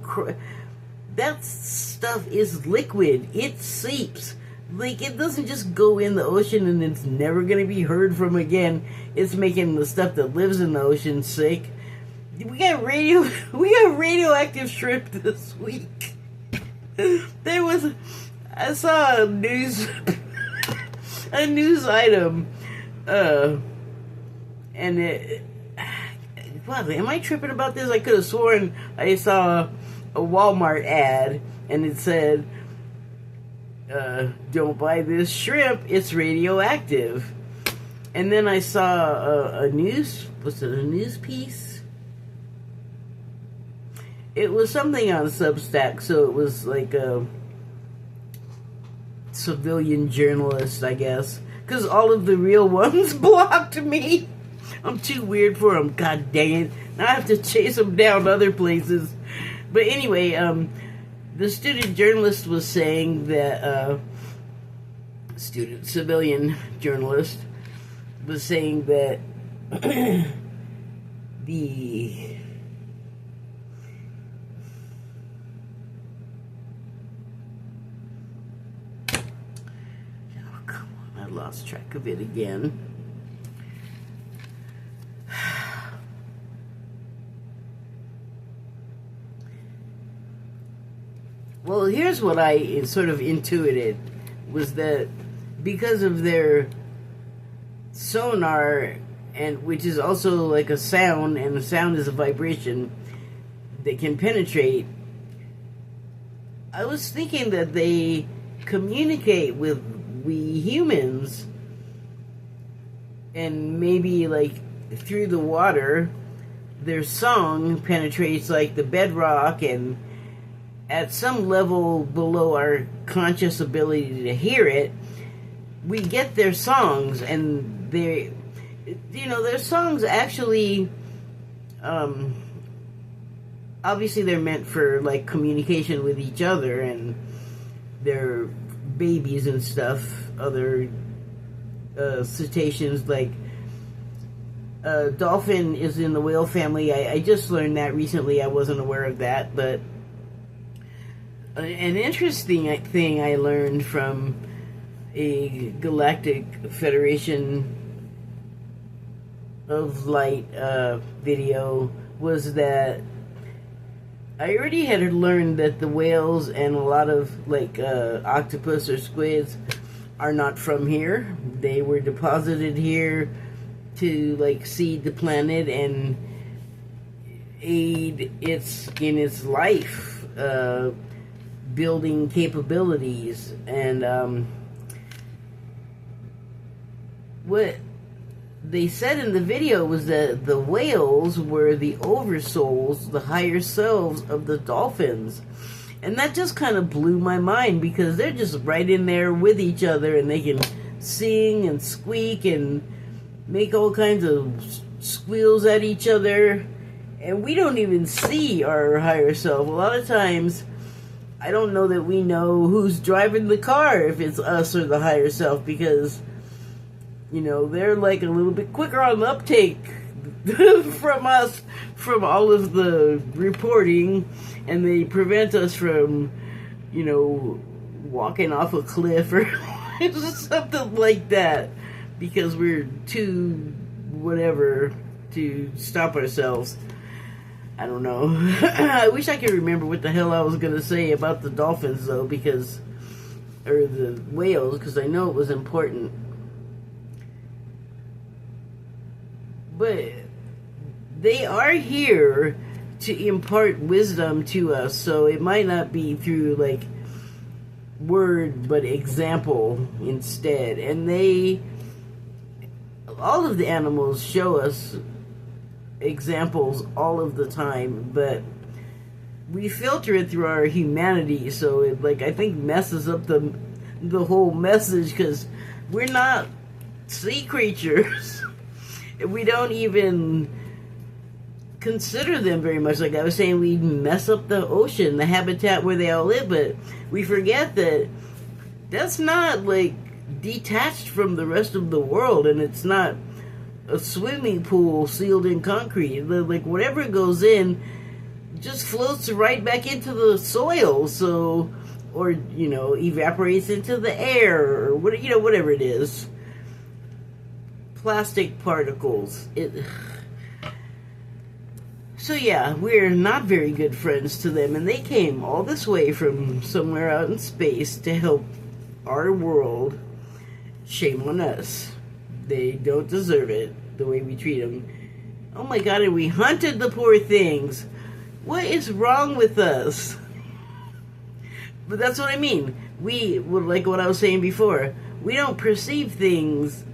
that stuff is liquid. It seeps. Like, it doesn't just go in the ocean and it's never going to be heard from again. It's making the stuff that lives in the ocean sick. We got radioactive shrimp this week. I saw a news item, and wow, am I tripping about this? I could have sworn I saw a Walmart ad, and it said, don't buy this shrimp, it's radioactive. And then I saw a news piece? It was something on Substack, so it was like a civilian journalist, I guess. Because all of the real ones blocked me. I'm too weird for them, god dang it. Now I have to chase them down other places. But anyway, the student journalist was saying that, civilian journalist was saying that the lost track of it again. Well, here's what I sort of intuited, was that because of their sonar, and which is also like a sound, and a sound is a vibration that can penetrate, I was thinking that they communicate with we humans, and maybe like through the water, their song penetrates like the bedrock, and at some level below our conscious ability to hear it, we get their songs, and they, you know, their songs actually, obviously they're meant for like communication with each other and their babies and stuff, other cetaceans, like dolphin is in the whale family. I just learned that recently. I wasn't aware of that, but an interesting thing I learned from a Galactic Federation of Light video was that I already had learned that the whales and a lot of like octopus or squids are not from here. They were deposited here to like seed the planet and aid in its life building capabilities. And what they said in the video was that the whales were the oversouls, the higher selves of the dolphins. And that just kind of blew my mind, because they're just right in there with each other, and they can sing and squeak and make all kinds of squeals at each other. And we don't even see our higher self. A lot of times, I don't know that we know who's driving the car, if it's us or the higher self, because, you know, they're like a little bit quicker on the uptake from us, from all of the reporting, and they prevent us from, you know, walking off a cliff or something like that, because we're too whatever to stop ourselves. I don't know. I wish I could remember what the hell I was going to say about the dolphins, though, because, or the whales, because I know it was important. But they are here to impart wisdom to us, so it might not be through like word, but example instead. And all of the animals show us examples all of the time, but we filter it through our humanity, so it, like, I think messes up the whole message, because we're not sea creatures. We don't even consider them very much. Like I was saying, we mess up the ocean, the habitat where they all live, but we forget that that's not like detached from the rest of the world, and it's not a swimming pool sealed in concrete. Like whatever goes in just floats right back into the soil, so, or, you know, evaporates into the air, or what, you know, whatever it is. Plastic particles. So yeah, we're not very good friends to them, and they came all this way from somewhere out in space to help our world. Shame on us. They don't deserve it, the way we treat them. Oh my god, and we hunted the poor things. What is wrong with us? But that's what I mean. We, like what I was saying before, we don't perceive things.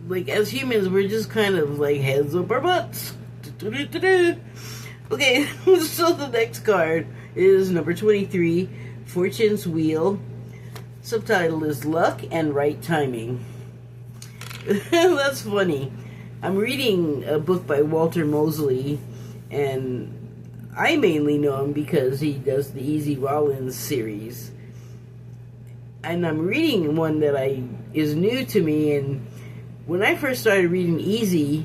Like, as humans, we're just kind of like heads up our butts. Okay, so the next card is number 23, Fortune's Wheel. Subtitle is Luck and Right Timing. That's funny. I'm reading a book by Walter Mosley, and I mainly know him because he does the Easy Rollins series. And I'm reading one that is new to me, and when I first started reading Easy,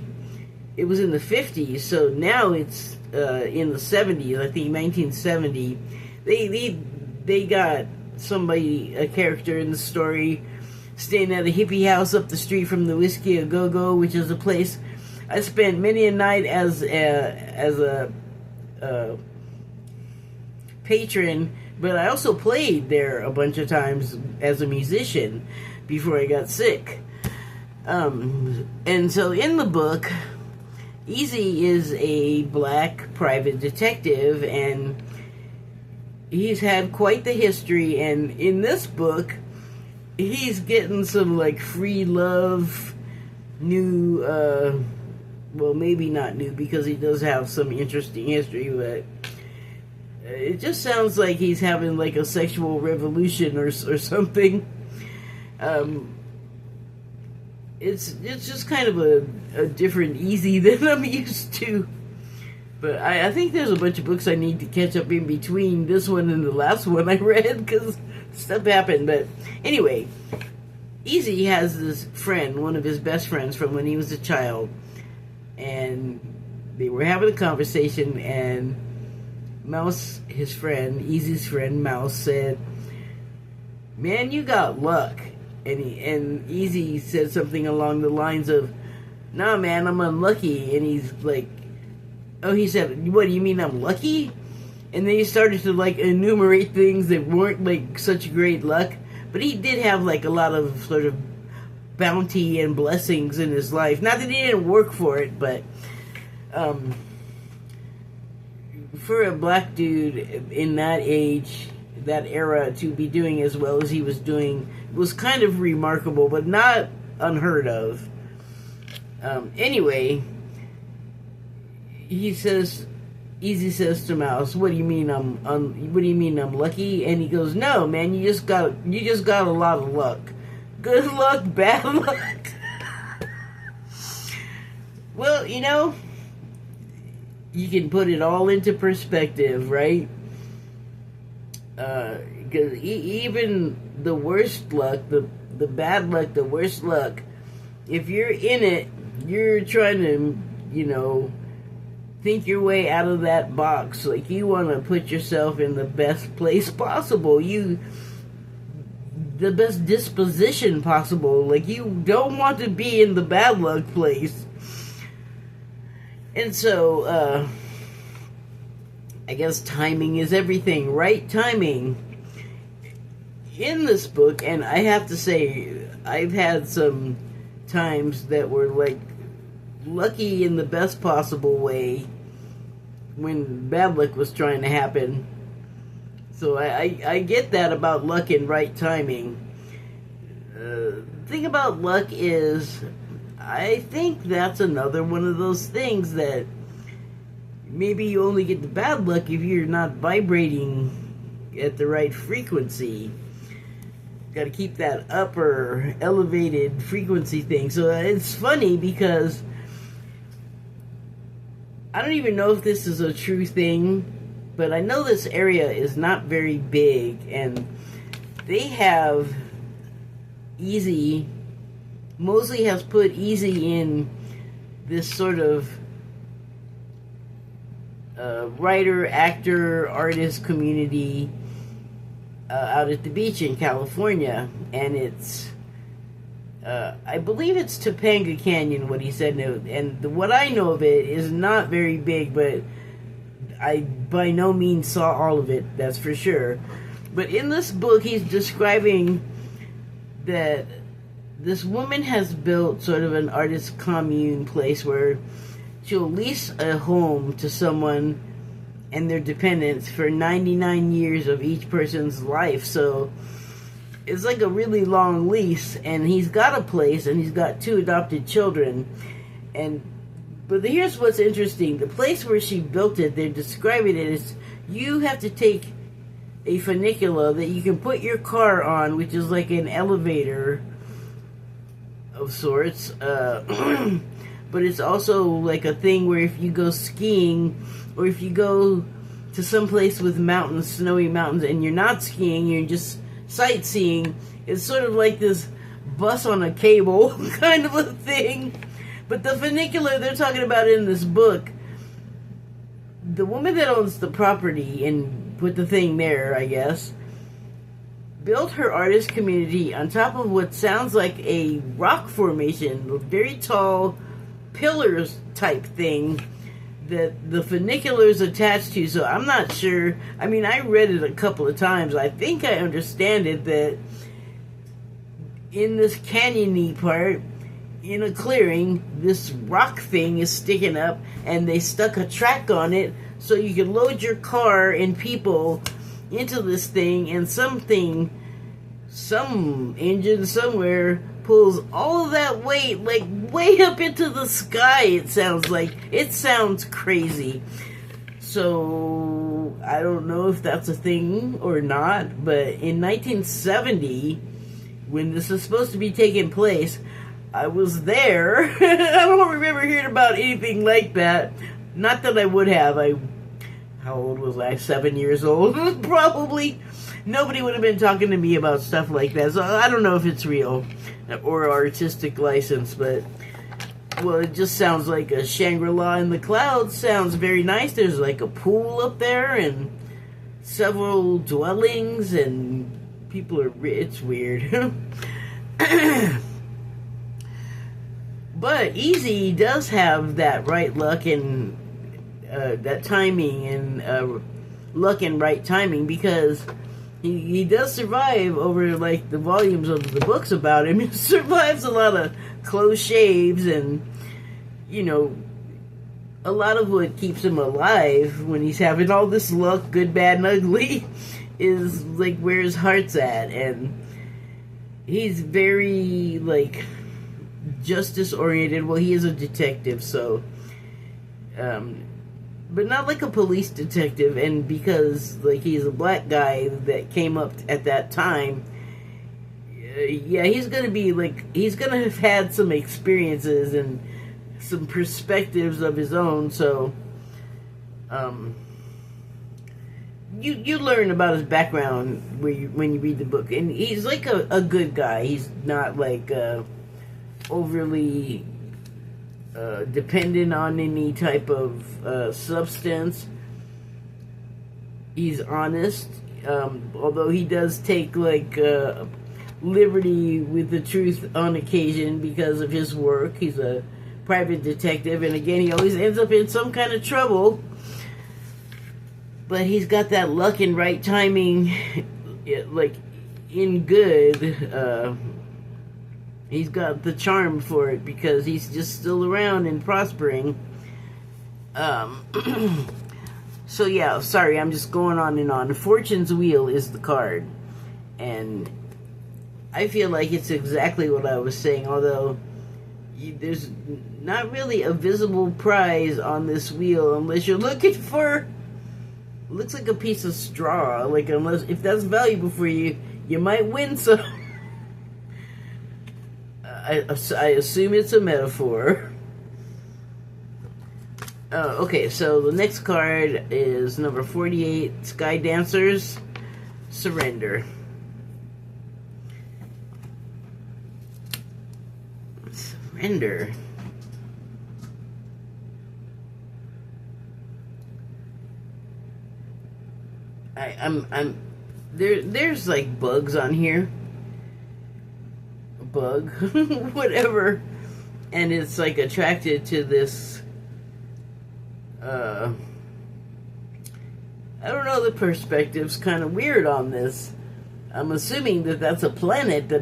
it was in the 50s, so now it's in the 70s, I think 1970. They got somebody, a character in the story staying at a hippie house up the street from the Whiskey A Go Go, which is a place I spent many a night as a patron, but I also played there a bunch of times as a musician before I got sick. And so in the book, Easy is a black private detective, and he's had quite the history, and in this book, he's getting some, like, free love, new, well, maybe not new, because he does have some interesting history, but it just sounds like he's having, like, a sexual revolution or something. It's just kind of a different Easy than I'm used to. But I think there's a bunch of books I need to catch up in between this one and the last one I read, because stuff happened. But anyway, Easy has this friend, one of his best friends from when he was a child, and they were having a conversation, and Mouse, his friend, Easy's friend, Mouse, said, "Man, you got luck." And Easy said something along the lines of, "Nah, man, I'm unlucky." And he's like, oh, he said, "What, do you mean I'm lucky?" And then he started to, like, enumerate things that weren't, like, such great luck. But he did have, like, a lot of sort of bounty and blessings in his life. Not that he didn't work for it, but for a black dude in that age, that era, to be doing as well as he was doing was kind of remarkable, but not unheard of. Anyway, Easy says to Mouse, "What do you mean I'm lucky?" And he goes, "No, man, you just got a lot of luck. Good luck, bad luck." Well, you know, you can put it all into perspective, right? Because even the worst luck, the bad luck, the worst luck, if you're in it, you're trying to, you know, think your way out of that box. Like, you want to put yourself in the best place possible. The best disposition possible. Like, you don't want to be in the bad luck place. And so, I guess timing is everything, right? Timing. In this book, and I have to say, I've had some times that were, like, lucky in the best possible way when bad luck was trying to happen. So I get that about luck and right timing. The thing about luck is, I think that's another one of those things that maybe you only get the bad luck if you're not vibrating at the right frequency. Got to keep that upper elevated frequency thing. So it's funny because I don't even know if this is a true thing, but I know this area is not very big, and they have Easy. Mosley has put Easy in this sort of writer, actor, artist community out at the beach in California, and it's I believe it's Topanga Canyon, what he said, and what I know of it is not very big, but I by no means saw all of it, that's for sure. But in this book, he's describing that this woman has built sort of an artist commune place where she'll lease a home to someone and their dependents for 99 years of each person's life. So it's like a really long lease, and he's got a place, and he's got 2 adopted children. But here's what's interesting. The place where she built it, they're describing it as, you have to take a funicular that you can put your car on, which is like an elevator of sorts. But it's also like a thing where if you go skiing, or if you go to some place with mountains, snowy mountains, and you're not skiing, you're just sightseeing, it's sort of like this bus on a cable kind of a thing. But the funicular they're talking about in this book, the woman that owns the property and put the thing there, I guess, built her artist community on top of what sounds like a rock formation, a very tall pillars type thing that the funicular's attached to. So I'm not sure. I mean, I read it a couple of times. I think I understand it that in this canyony part, in a clearing, this rock thing is sticking up, and they stuck a track on it so you can load your car and people into this thing, and some engine somewhere pulls all of that weight like way up into the sky. It sounds crazy. So I don't know if that's a thing or not, but in 1970, when this is supposed to be taking place, I was there. I don't remember hearing about anything like that. Not that I would have. How old was I? 7 years old? Probably. Nobody would have been talking to me about stuff like that. So I don't know if it's real or artistic license, but well, it just sounds like a Shangri-La in the clouds. Sounds very nice. There's like a pool up there and several dwellings, and people are. It's weird. But Easy does have that right luck and that timing and luck and right timing, because he does survive over like the volumes of the books about him. He survives a lot of close shaves, and you know, a lot of what keeps him alive when he's having all this luck, good, bad, and ugly, is like where his heart's at. And he's very like justice oriented. Well, he is a detective, so but not like a police detective, and because like he's a black guy that came up at that time, yeah, he's gonna be like, he's gonna have had some experiences and some perspectives of his own. So you learn about his background when you read the book, and he's like a good guy. He's not like overly dependent on any type of substance. He's honest, although he does take like liberty with the truth on occasion because of his work. He's a private detective, and again, he always ends up in some kind of trouble. But he's got that luck and right timing, like in good. He's got the charm for it because he's just still around and prospering. So yeah, sorry, I'm just going on and on. Fortune's Wheel is the card, and I feel like it's exactly what I was saying, although there's not really a visible prize on this wheel unless you're looking for, looks like a piece of straw, like unless, if that's valuable for you, you might win some. I assume it's a metaphor. Okay, so the next card is number 48, Sky Dancers, Surrender. Surrender. There's like bugs on here. Bug, whatever, and it's like attracted to this I don't know, the perspective's kind of weird on this. I'm assuming that that's a planet that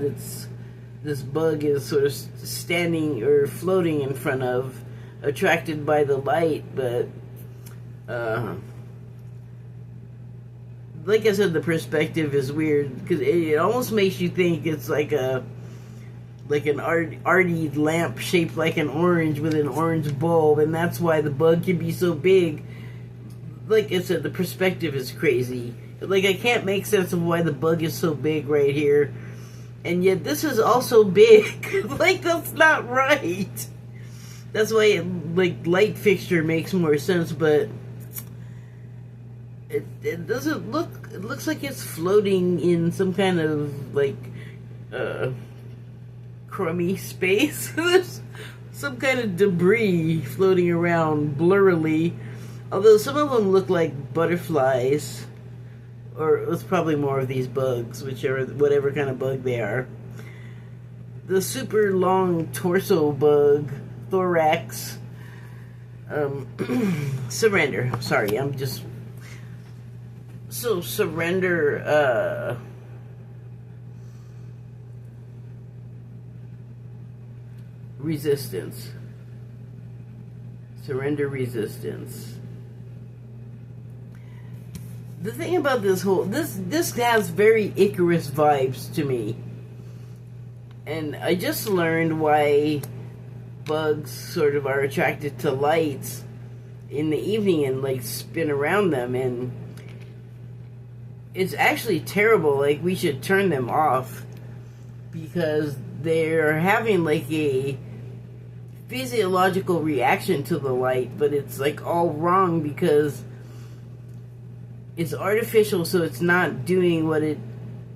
this bug is sort of standing or floating in front of, attracted by the light. But like I said, the perspective is weird because it almost makes you think it's like an arty lamp shaped like an orange with an orange bulb, and that's why the bug can be so big. Like I said, the perspective is crazy. Like, I can't make sense of why the bug is so big right here, and yet this is also big. Like, that's not right. That's why like light fixture makes more sense, but it doesn't look. It looks like it's floating in some kind of like crummy space. There's some kind of debris floating around blurrily, although some of them look like butterflies or it's probably more of these bugs, whichever, whatever kind of bug they are. The super long torso bug, thorax, surrender. Sorry, I'm just so surrender. Resistance. Surrender resistance. The thing about this has very Icarus vibes to me. And I just learned why bugs sort of are attracted to lights in the evening and like spin around them, and it's actually terrible. Like, we should turn them off because they're having like a physiological reaction to the light, but it's like all wrong because it's artificial, so it's not doing what it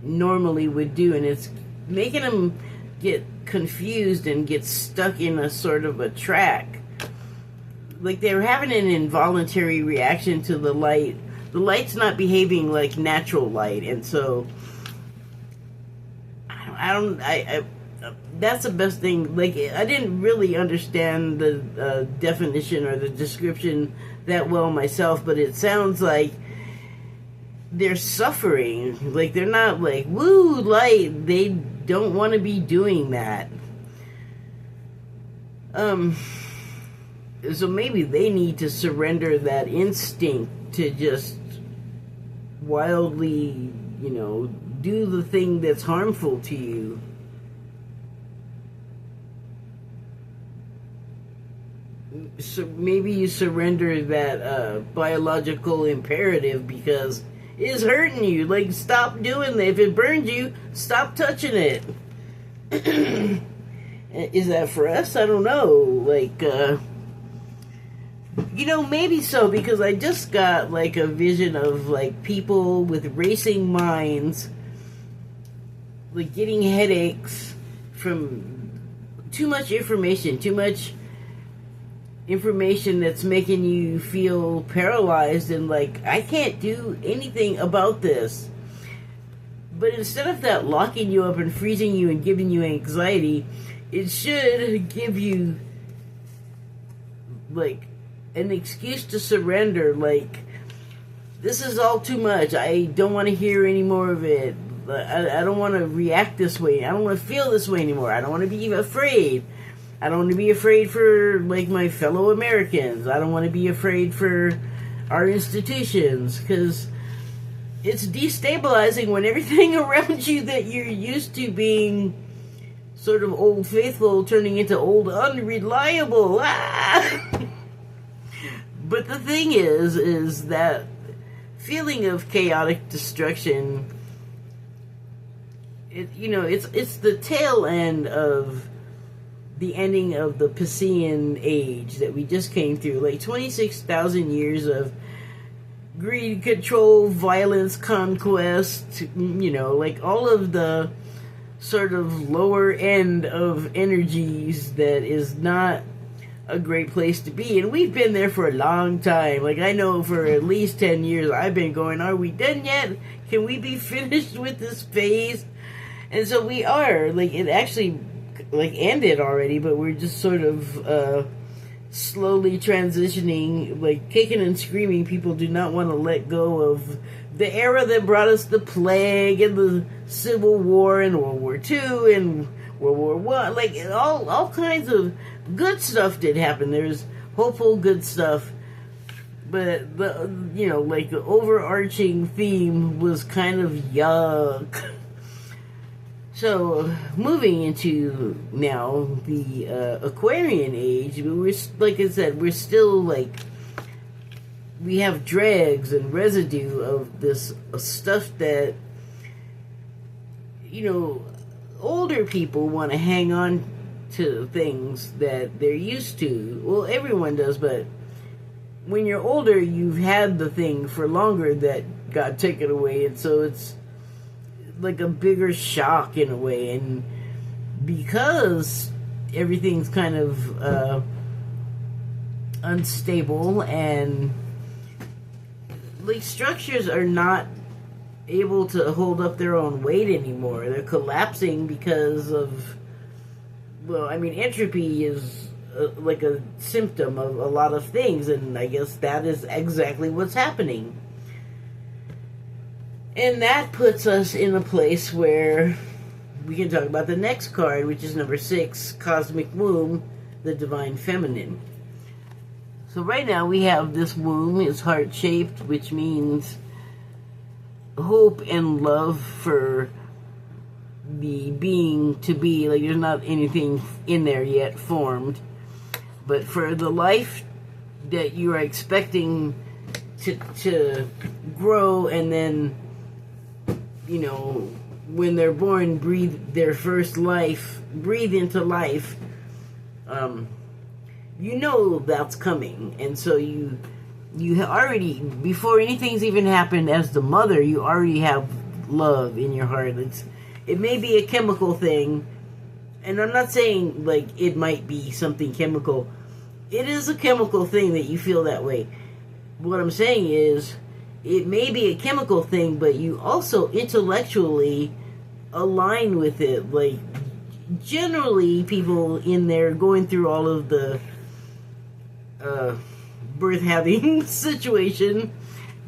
normally would do, and it's making them get confused and get stuck in a sort of a track. Like, they're having an involuntary reaction to the light. The light's not behaving like natural light, and so I that's the best thing. Like, I didn't really understand the definition or the description that well myself, but it sounds like they're suffering. Like, they're not like, woo, light. They don't want to be doing that. So maybe they need to surrender that instinct to just wildly, do the thing that's harmful to you. So maybe you surrender that biological imperative because it is hurting you. Like, stop doing that. If it burns you, stop touching it. Is that for us? I don't know. Like, maybe so, because I just got like a vision of like people with racing minds, like getting headaches from too much information that's making you feel paralyzed and like, I can't do anything about this. But instead of that locking you up and freezing you and giving you anxiety, it should give you like an excuse to surrender. Like, this is all too much. I don't want to hear any more of it. I don't want to react this way. I don't want to feel this way anymore. I don't want to be afraid. I don't want to be afraid for, like, my fellow Americans. I don't want to be afraid for our institutions, because it's destabilizing when everything around you that you're used to being sort of old faithful turning into old unreliable. But the thing is that feeling of chaotic destruction, it's the tail end of the ending of the Piscean age that we just came through. Like 26,000 years of greed, control, violence, conquest, like all of the sort of lower end of energies that is not a great place to be. And we've been there for a long time. Like, I know for at least 10 years I've been going, are we done yet? Can we be finished with this phase? And so we are. Like, it actually ended already, but we're just sort of slowly transitioning, like kicking and screaming. People do not want to let go of the era that brought us the plague and the Civil War and World War II and World War I. Like, all kinds of good stuff did happen. There's hopeful good stuff, but the overarching theme was kind of yuck. So, moving into now the Aquarian age, we're, like I said, we're still like, we have dregs and residue of this stuff that, older people want to hang on to things that they're used to. Well, everyone does, but when you're older, you've had the thing for longer that got taken away, and so it's like a bigger shock in a way. And because everything's kind of unstable and like structures are not able to hold up their own weight anymore. They're collapsing because of, well, I mean, entropy is like a symptom of a lot of things, and I guess that is exactly what's happening. And that puts us in a place where we can talk about the next card, which is number 6, Cosmic Womb, the Divine Feminine. So right now we have this womb. It's heart-shaped, which means hope and love for the being to be. Like, there's not anything in there yet formed, but for the life that you are expecting to grow, and then, you know, when they're born, breathe their first life, breathe into life, you know that's coming. And so you already, before anything's even happened as the mother, you already have love in your heart. It may be a chemical thing, and I'm not saying, like, it might be something chemical. It is a chemical thing that you feel that way. What I'm saying is, it may be a chemical thing, but you also intellectually align with it. Like, generally, people in there going through all of the birth having situation,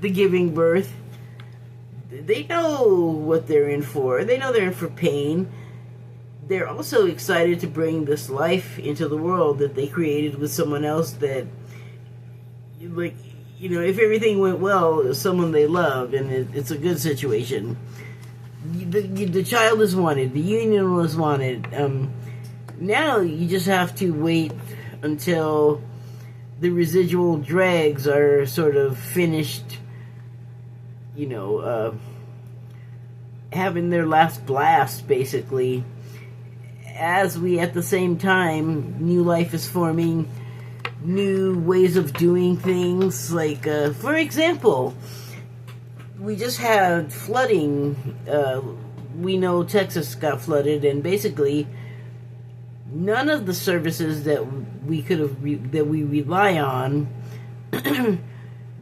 the giving birth, they know what they're in for. They know they're in for pain. They're also excited to bring this life into the world that they created with someone else that, like, you know, if everything went well, someone they love, and it's a good situation. The child is wanted. The union was wanted. Now you just have to wait until the residual dregs are sort of finished, you know, having their last blast, basically. As we, at the same time, new life is forming, new ways of doing things. Like, for example, we just had flooding. We know Texas got flooded, and basically none of the services that we rely on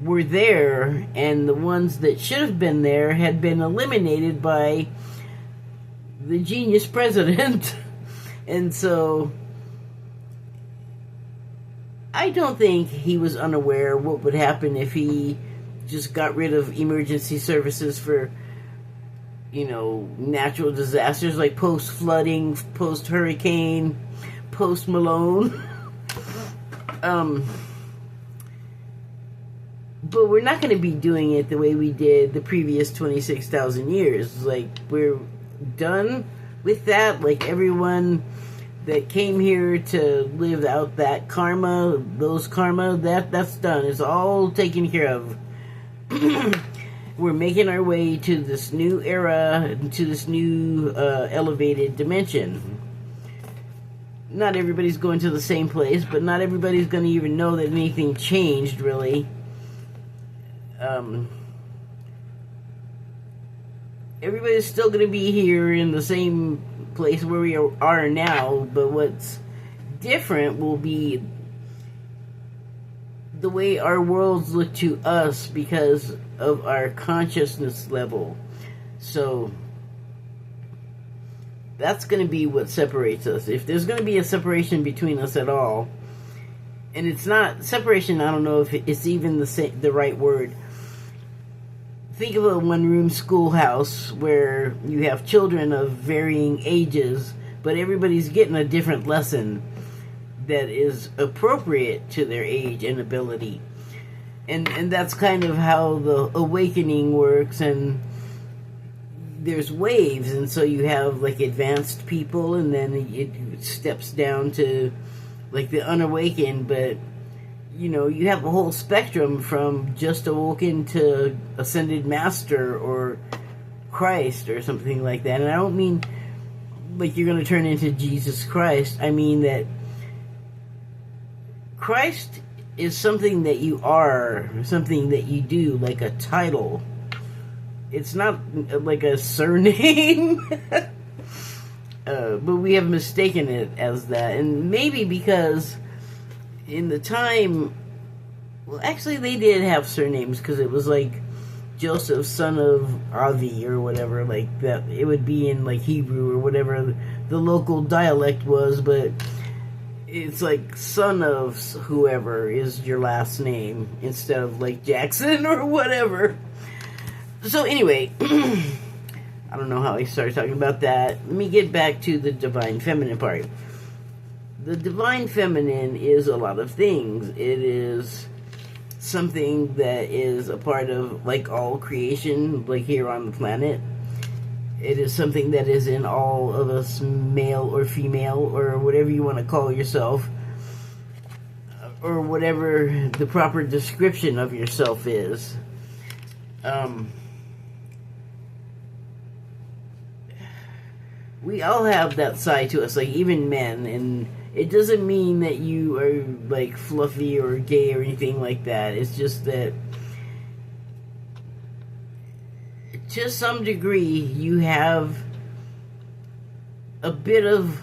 were there, and the ones that should have been there had been eliminated by the genius president. And so I don't think he was unaware what would happen if he just got rid of emergency services for, you know, natural disasters like post-flooding, post-hurricane, post-Malone. But we're not going to be doing it the way we did the previous 26,000 years. Like, we're done with that. Like, everyone that came here to live out that karma, that's done. It's all taken care of. We're making our way to this new era, to this new elevated dimension. Not everybody's going to the same place, but not everybody's going to even know that anything changed, really. Everybody's still going to be here in the same place where we are now, but what's different will be the way our worlds look to us because of our consciousness level. So that's going to be what separates us. If there's going to be a separation between us at all, and it's not separation, I don't know if it's even the right word. Think of a one-room schoolhouse where you have children of varying ages, but everybody's getting a different lesson that is appropriate to their age and ability. And that's kind of how the awakening works, and there's waves, and so you have, like, advanced people, and then it steps down to, like, the unawakened, but, you know, you have a whole spectrum from just awoken to ascended master or Christ or something like that. And I don't mean like you're going to turn into Jesus Christ. I mean that Christ is something that you are, something that you do, like a title. It's not like a surname. But we have mistaken it as that. And maybe because in the time, well, actually they did have surnames, because it was like Joseph, son of Avi, or whatever, like that. It would be in like Hebrew or whatever the local dialect was, but it's like son of whoever is your last name instead of like Jackson or whatever. So anyway, I don't know how I started talking about that. Let me get back to the divine feminine part. The divine feminine is a lot of things. It is something that is a part of like all creation, like here on the planet. It is something that is in all of us, male or female, or whatever you want to call yourself, or whatever the proper description of yourself is. We all have that side to us, like even men, and it doesn't mean that you are like fluffy or gay or anything like that. It's just that to some degree you have a bit of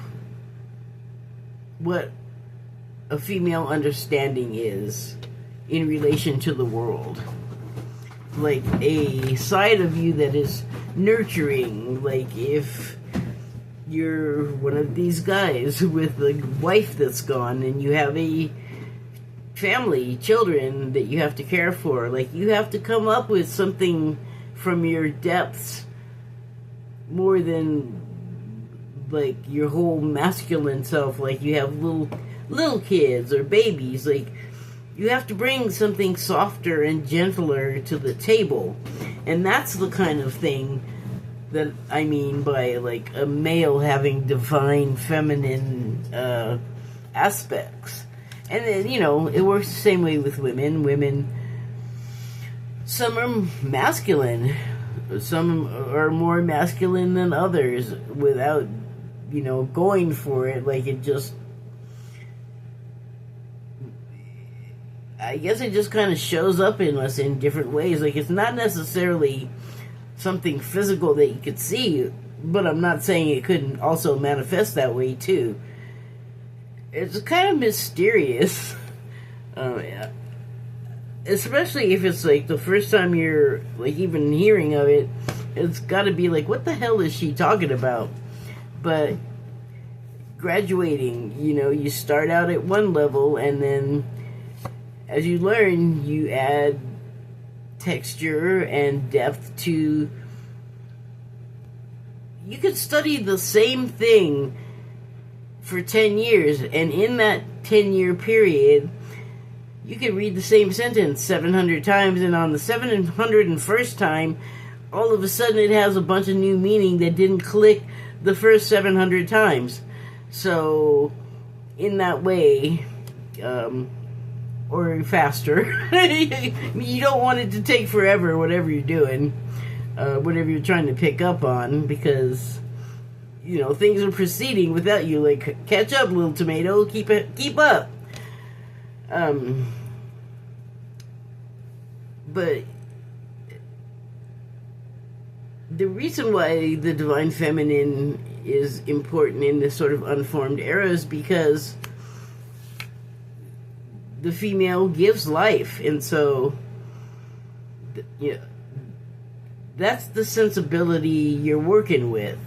what a female understanding is in relation to the world. Like a side of you that is nurturing, like if you're one of these guys with a wife that's gone and you have a family, children that you have to care for, like you have to come up with something from your depths more than like your whole masculine self. Like you have little kids or babies, like you have to bring something softer and gentler to the table. And that's the kind of thing that I mean by like a male having divine feminine aspects. And then, you know, it works the same way with women. Women, some are masculine, some are more masculine than others without, you know, going for it. Like it just, I guess it just kind of shows up in us in different ways. Like it's not necessarily something physical that you could see, but I'm not saying it couldn't also manifest that way too. It's kind of mysterious. Yeah. Especially if it's like the first time you're like even hearing of it, it's got to be like, what the hell is she talking about? But graduating, you know, you start out at one level, and then as you learn, you add texture and depth to. You could study the same thing for 10 years, and in that 10-year period, you could read the same sentence 700 times, and on the 701st time, all of a sudden it has a bunch of new meaning that didn't click the first 700 times. So, in that way, or faster, you don't want it to take forever, whatever you're doing, whatever you're trying to pick up on, because, you know, things are proceeding without you. Like, catch up, little tomato, keep up. But the reason why the divine feminine is important in this sort of unformed era is because the female gives life, and so yeah, that's the sensibility you're working with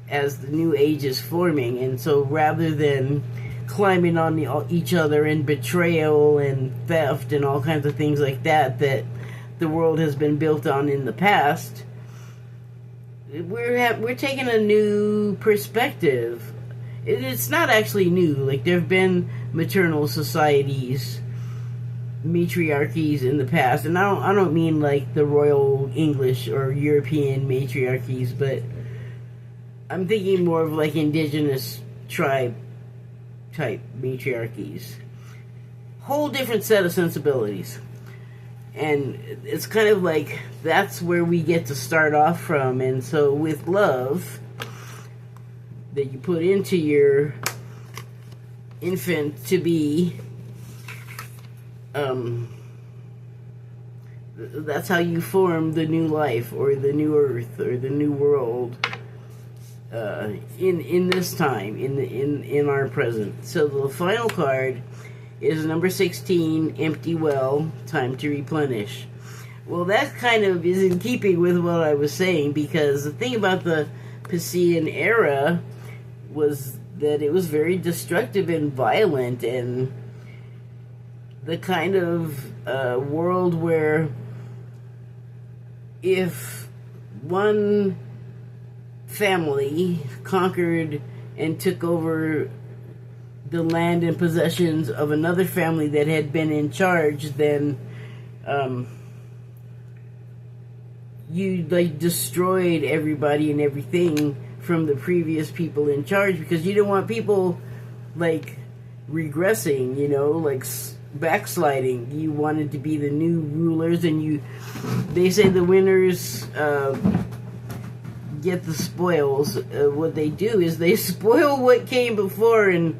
as the new age is forming. And so rather than climbing on each other and betrayal and theft and all kinds of things like that the world has been built on in the past, we're taking a new perspective. It's not actually new. Like, there have been maternal societies, matriarchies in the past, and I don't mean like the Royal English or European matriarchies, but I'm thinking more of like indigenous tribe type matriarchies. Whole different set of sensibilities. And it's kind of like that's where we get to start off from. And so with love that you put into your infant to be, that's how you form the new life or the new earth or the new world in this time, in our present. So the final card is number 16, Empty Well, Time to Replenish. Well, that kind of is in keeping with what I was saying, because the thing about the Piscean era was that it was very destructive and violent, and the kind of world where if one family conquered and took over the land and possessions of another family that had been in charge, then you like destroyed everybody and everything from the previous people in charge, because you didn't want people like regressing, you know, like backsliding. You wanted to be the new rulers, and they say the winners get the spoils. What they do is they spoil what came before and,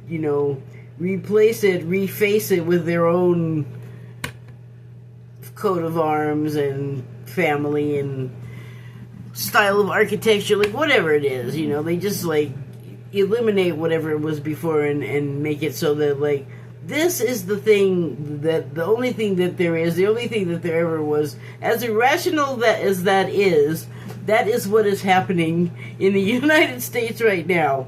you know, reface it with their own coat of arms and family and style of architecture, like whatever it is, you know, they just like eliminate whatever was before and make it so that like this is the thing, that the only thing that there is, the only thing that there ever was. As irrational that is what is happening in the United States right now.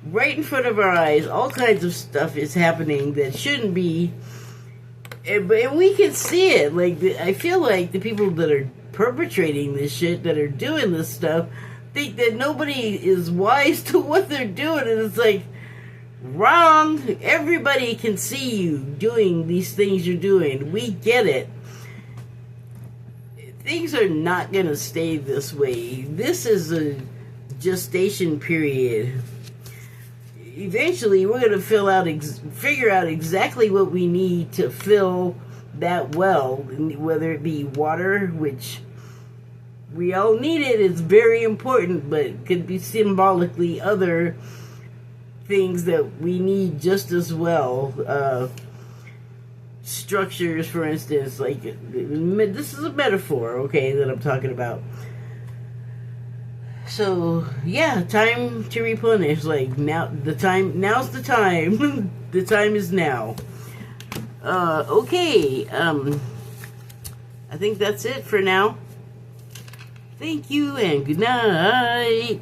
Right in front of our eyes, all kinds of stuff is happening that shouldn't be, and we can see it. Like, I feel like the people that are perpetrating this shit, that are doing this stuff, think that nobody is wise to what they're doing, and it's like, wrong. Everybody can see you doing these things you're doing. We get it. Things are not gonna stay this way. This is a gestation period. Eventually, we're gonna figure out exactly what we need to fill that well, whether it be water, which we all need it, it's very important, but it could be symbolically other things that we need just as well. Structures, for instance, like, this is a metaphor, okay, that I'm talking about. So, yeah, time to replenish. Like, now's the time. The time is now. Okay, I think that's it for now. Thank you and good night.